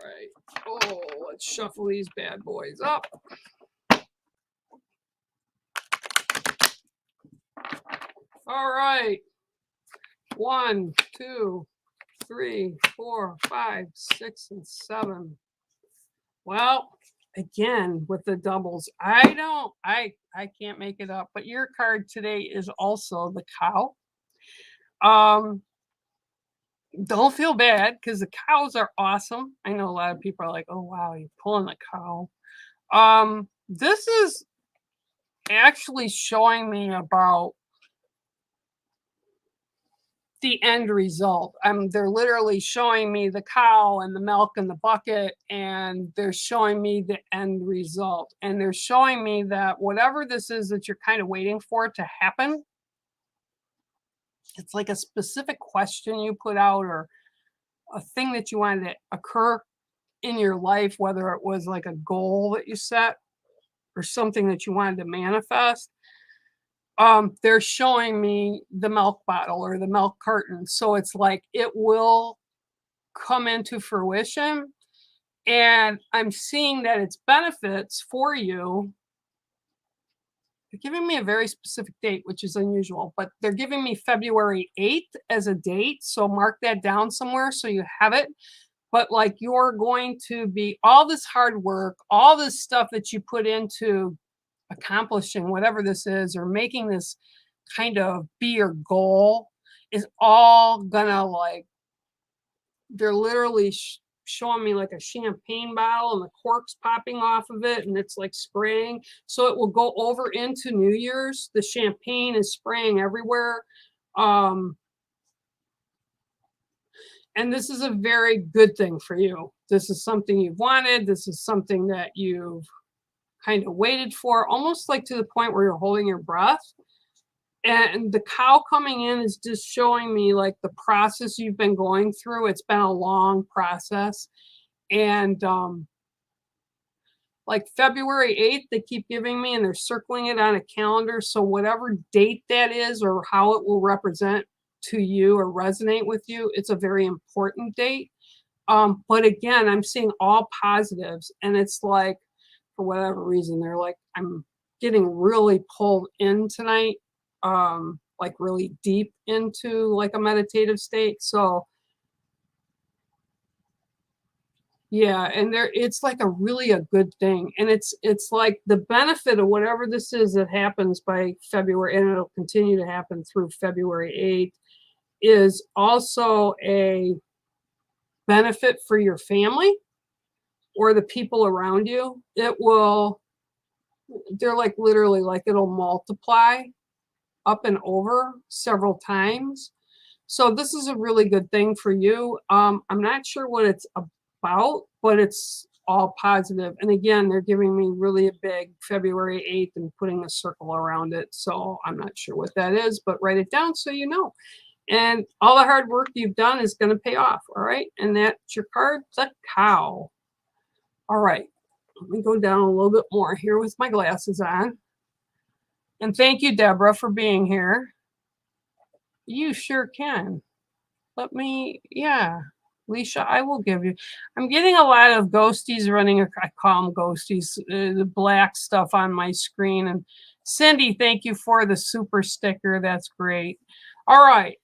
S1: right. Oh, let's shuffle these bad boys up. All right. 1, 2, 3, 4, 5, 6, and 7. Well, again with the doubles, I can't make it up, but your card today is also the cow. Don't feel bad, because the cows are awesome. I know a lot of people are like, oh wow, you're pulling the cow. This is actually showing me about the end result. They're literally showing me the cow and the milk in the bucket, and they're showing me the end result. And they're showing me that whatever this is that you're kind of waiting for to happen, it's like a specific question you put out, or a thing that you wanted to occur in your life, whether it was like a goal that you set or something that you wanted to manifest. They're showing me the milk bottle or the milk carton. So it's like it will come into fruition. And I'm seeing that its benefits for you. They're giving me a very specific date, which is unusual, but they're giving me February 8th as a date. So mark that down somewhere so you have it. But like, you're going to be all this hard work, all this stuff that you put into accomplishing whatever this is, or making this kind of be your goal, is all gonna, like, they're literally showing me like a champagne bottle and the cork's popping off of it and it's like spraying. So it will go over into New Year's. The champagne is spraying everywhere. And this is a very good thing for you. This is something you've wanted. This is something that you've kind of waited for, almost like to the point where you're holding your breath. And the cow coming in is just showing me like the process you've been going through. It's been a long process. And like February 8th, they keep giving me, and they're circling it on a calendar. So whatever date that is, or how it will represent to you or resonate with you, it's a very important date. But again, I'm seeing all positives, and it's like, for whatever reason, they're like, I'm getting really pulled in tonight, like really deep into like a meditative state. So yeah, and it's like a really a good thing. And it's like the benefit of whatever this is that happens by February, and it'll continue to happen through February 8th, is also a benefit for your family or the people around you, it will, they're like literally like it'll multiply up and over several times. So this is a really good thing for you. I'm not sure what it's about, but it's all positive. And again, they're giving me really a big February 8th and putting a circle around it. So I'm not sure what that is, but write it down so you know. And all the hard work you've done is going to pay off. All right. And that's your card, the cow. All right. Let me go down a little bit more here with my glasses on. And thank you, Deborah, for being here. You sure can. Let me, yeah. Leisha, I will give you. I'm getting a lot of ghosties running. I call them ghosties, the black stuff on my screen. And Cindy, thank you for the super sticker. That's great. All right.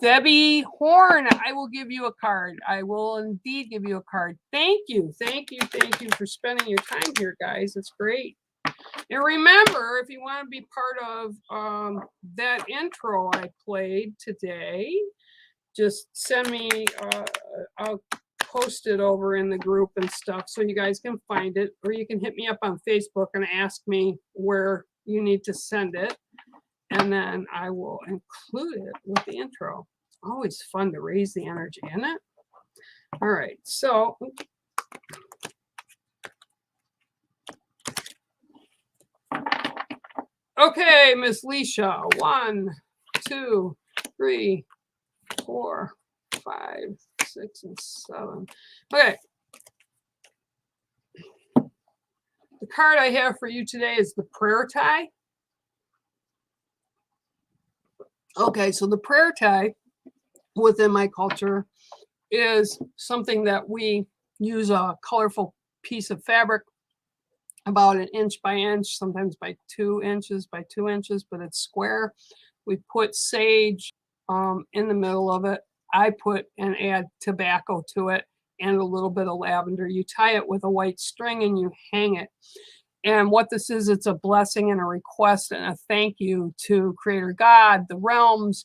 S1: Debbie Horn, I will give you a card. I will indeed give you a card. Thank you. Thank you. Thank you for spending your time here, guys. It's great. And remember, if you want to be part of that intro I played today, just send me, I'll post it over in the group and stuff so you guys can find it, or you can hit me up on Facebook and ask me where you need to send it. And then I will include it with the intro. Always fun to raise the energy, isn't it? All right, so okay, Miss Leisha, 1, 2, 3, 4, 5, 6, and 7. Okay. The card I have for you today is the prayer tie. Okay, so the prayer tie within my culture is something that we use a colorful piece of fabric about 1 inch by inch, sometimes by 2 inches by 2 inches, but it's square. We put sage in the middle of it. I put and add tobacco to it and a little bit of lavender. You tie it with a white string and you hang it. And what this is, it's a blessing and a request and a thank you to Creator God, the realms,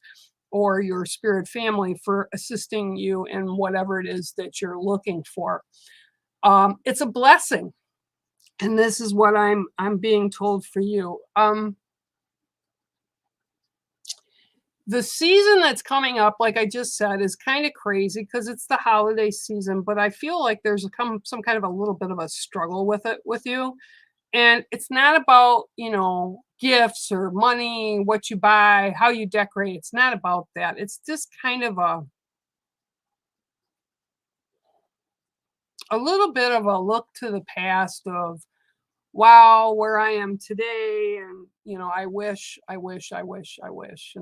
S1: or your spirit family for assisting you in whatever it is that you're looking for. It's a blessing. And this is what I'm being told for you. The season that's coming up, like I just said, is kind of crazy because it's the holiday season, but I feel like there's some kind of a little bit of a struggle with it with you. And it's not about, you know, gifts or money, what you buy, how you decorate. It's not about that. It's just kind of a little bit of a look to the past of, wow, where I am today. And, you know, I wish. And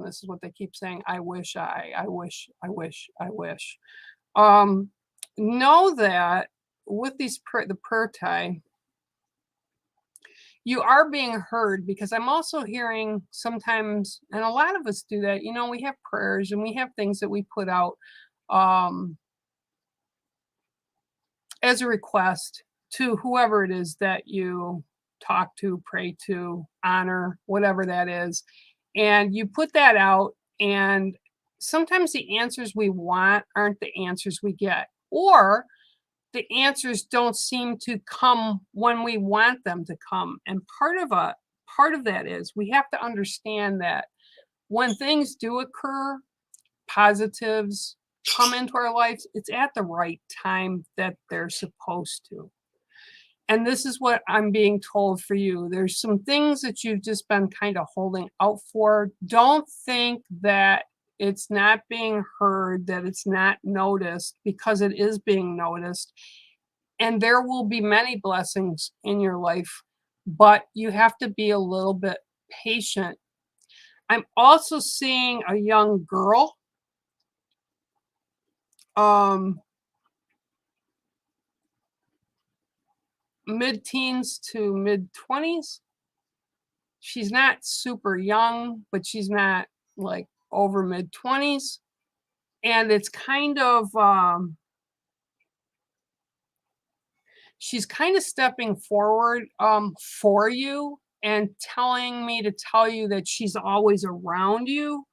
S1: this is what they keep saying. I wish. Know that with these the prayer tie, you are being heard, because I'm also hearing sometimes, and a lot of us do that, you know, we have prayers and we have things that we put out as a request to whoever it is that you talk to, pray to, honor, whatever that is. And you put that out, and sometimes the answers we want aren't the answers we get, or the answers don't seem to come when we want them to come. And part of that is we have to understand that when things do occur, positives come into our lives, it's at the right time that they're supposed to. And this is what I'm being told for you. There's some things that you've just been kind of holding out for. Don't think that it's not being heard, that it's not noticed, because it is being noticed. And there will be many blessings in your life, but you have to be a little bit patient. I'm also seeing a young girl, mid-teens to mid-20s. She's not super young, but she's not like over mid-20s. And it's kind of, she's kind of stepping forward for you and telling me to tell you that she's always around you.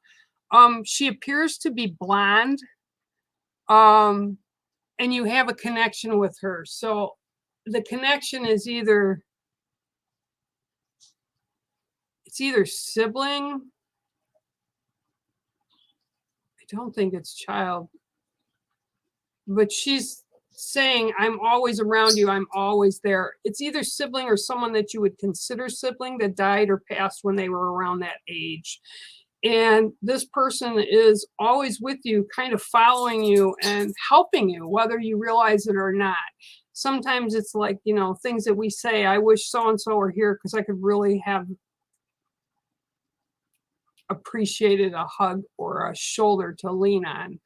S1: She appears to be blonde. And you have a connection with her. So the connection is either sibling. I don't think it's child, but she's saying, I'm always around you, I'm always there. It's either sibling or someone that you would consider sibling that died or passed when they were around that age. And this person is always with you, kind of following you and helping you, whether you realize it or not. Sometimes it's like, you know, things that we say, I wish so-and-so were here because I could really have appreciated a hug or a shoulder to lean on.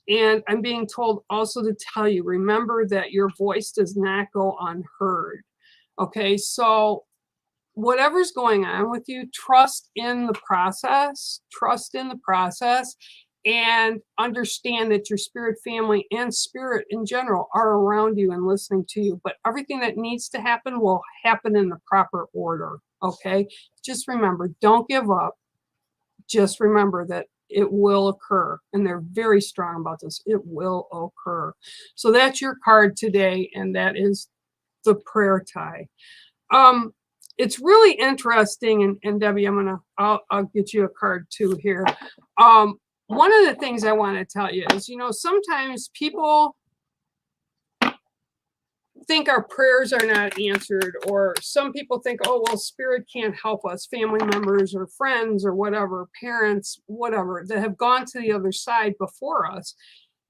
S1: And I'm being told also to tell you, remember that your voice does not go unheard. Okay, so whatever's going on with you, trust in the process, and understand that your spirit family and spirit in general are around you and listening to you. But everything that needs to happen will happen in the proper order. Okay, just remember, don't give up. Just remember that it will occur, and they're very strong about this. It will occur. So that's your card today, and that is the prayer tie. It's really interesting, and Debbie, I'll get you a card too here. One of the things I want to tell you is, you know, sometimes people think our prayers are not answered, or some people think, oh, well, spirit can't help us, family members or friends or whatever, parents, whatever, that have gone to the other side before us.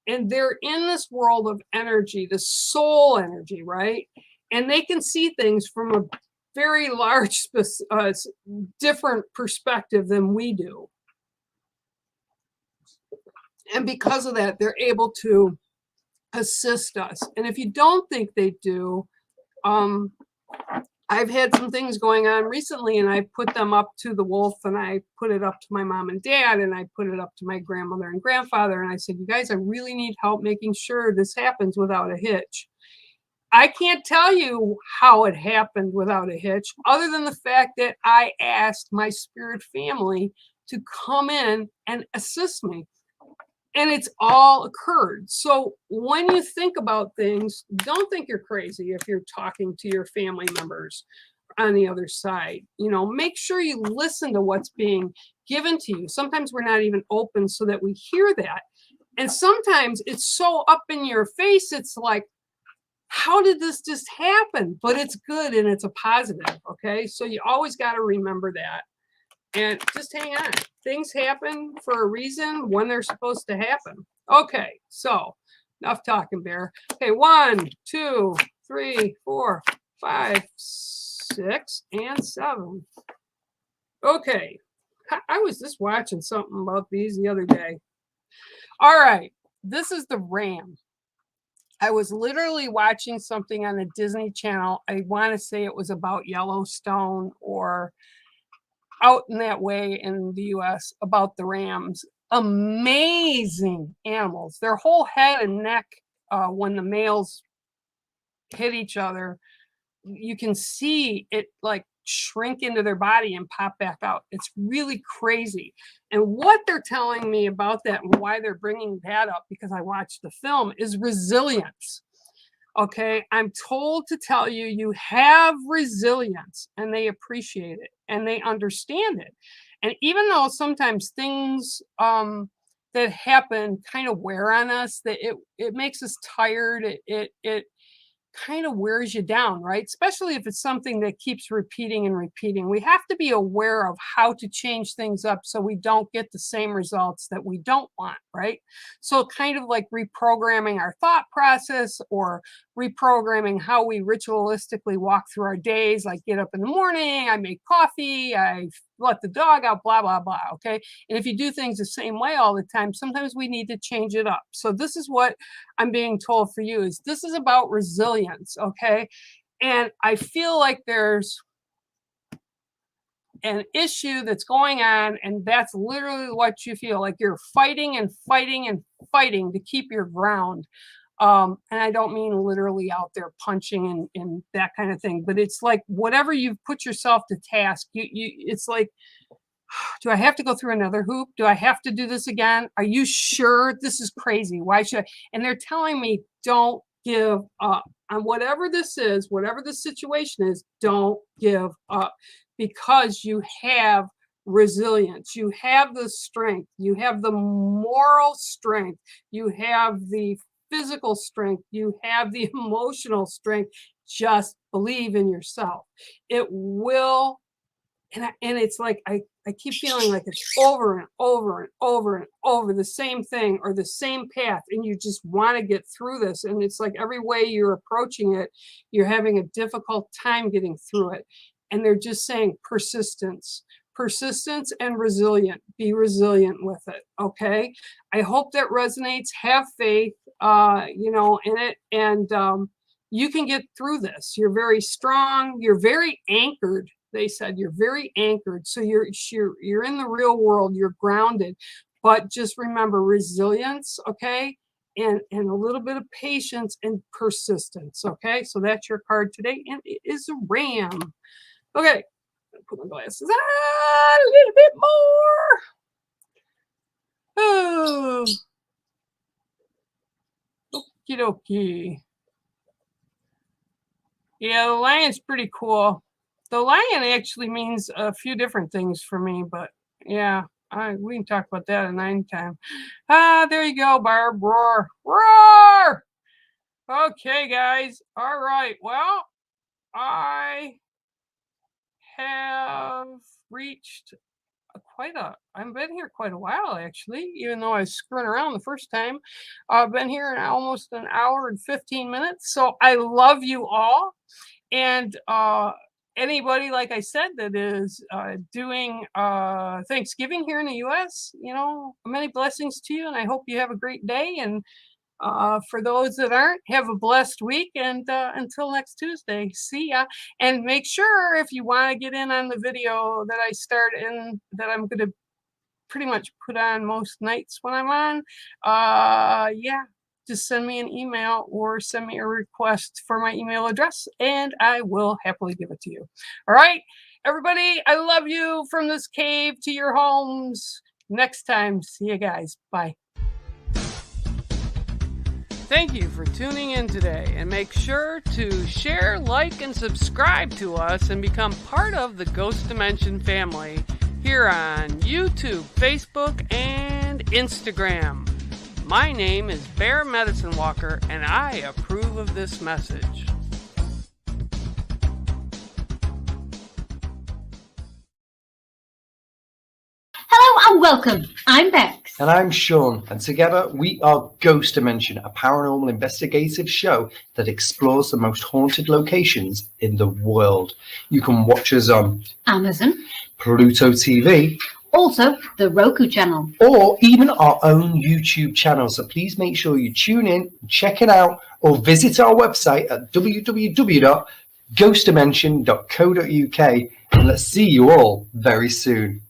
S1: And they're in this world of energy, the soul energy, right? And they can see things from a very large, different perspective than we do. And because of that, they're able to assist us. And if you don't think they do, I've had some things going on recently, and I put them up to the wolf, and I put it up to my mom and dad, and I put it up to my grandmother and grandfather. And I said, you guys, I really need help making sure this happens without a hitch. I can't tell you how it happened without a hitch, other than the fact that I asked my spirit family to come in and assist me. And it's all occurred. So when you think about things, don't think you're crazy if you're talking to your family members on the other side. You know, make sure you listen to what's being given to you. Sometimes we're not even open so that we hear that. And sometimes it's so up in your face, it's like, how did this just happen? But it's good and it's a positive, okay? So you always got to remember that. And just hang on. Things happen for a reason when they're supposed to happen. Okay, so enough talking, Bear. Okay, 1, 2, 3, 4, 5, 6, and 7. Okay, I was just watching something about these the other day. All right, this is the ram. I was literally watching something on the Disney Channel. I want to say it was about Yellowstone or out in that way in the US, about the rams. Amazing animals. Their whole head and neck, when the males hit each other, you can see it like shrink into their body and pop back out. It's really crazy. And what they're telling me about that and why they're bringing that up, because I watched the film, is resilience. Okay, I'm told to tell you, you have resilience, and they appreciate it and they understand it. And even though sometimes things that happen kind of wear on us, that it makes us tired, it kind of wears you down, right? Especially if it's something that keeps repeating and repeating. We have to be aware of how to change things up so we don't get the same results that we don't want, right? So kind of like reprogramming our thought process, or reprogramming how we ritualistically walk through our days, like get up in the morning, I make coffee, I let the dog out, blah, blah, blah, okay? And if you do things the same way all the time, sometimes we need to change it up. So this is what I'm being told for you, is this is about resilience, okay? And I feel like there's an issue that's going on, and that's literally what you feel like. You're fighting and fighting and fighting to keep your ground. And I don't mean literally out there punching and that kind of thing, but it's like whatever you've put yourself to task, it's like Do I have to go through another hoop? Do I have to do this again? Are you sure? This is crazy. Why should I? And they're telling me, don't give up on whatever this is, whatever the situation is, don't give up, because you have resilience, you have the strength, you have the moral strength, you have the physical strength, you have the emotional strength. Just believe in yourself. It will. And it's like I keep feeling like it's over and over and over and over the same thing or the same path, and you just want to get through this. And it's like every way you're approaching it, you're having a difficult time getting through it. And they're just saying persistence and resilient. Be resilient with it. Okay. I hope that resonates. Have faith, in it, and you can get through this. You're very strong. You're very anchored. They said you're very anchored, so you're in the real world, you're grounded, but just remember resilience, okay, and a little bit of patience and persistence, okay. So that's your card today, and it is a ram. Okay, put my glasses on a little bit more. Oh, okie dokie. Yeah, the lion's pretty cool. The lion actually means a few different things for me, but yeah, we can talk about that another time. There you go, Barb. Roar. Roar! Okay, guys. All right. Well, I have reached I've been here quite a while, actually, even though I was screwing around the first time. I've been here in almost an hour and 15 minutes. So I love you all. And anybody, like I said, that is doing Thanksgiving here in the U.S., many blessings to you, and I hope you have a great day. And for those that aren't, have a blessed week. And until next Tuesday, see ya. And make sure, if you want to get in on the video that I start in, that I'm going to pretty much put on most nights when I'm on, just send me an email or send me a request for my email address, and I will happily give it to you. All right, everybody, I love you from this cave to your homes. Next time, see you guys. Bye. Thank you for tuning in today, and make sure to share, like, and subscribe to us and become part of the Ghost Dimension family here on YouTube, Facebook, and Instagram. My name is Bear Medicine Walker, and I approve of this message.
S2: Hello and welcome. I'm Bex.
S3: And I'm Sean, and together we are Ghost Dimension, a paranormal investigative show that explores the most haunted locations in the world. You can watch us on
S2: Amazon,
S3: Pluto TV,
S2: also the Roku channel,
S3: or even our own YouTube channel. So please make sure you tune in, check it out, or visit our website at www.ghostdimension.co.uk, and let's see you all very soon.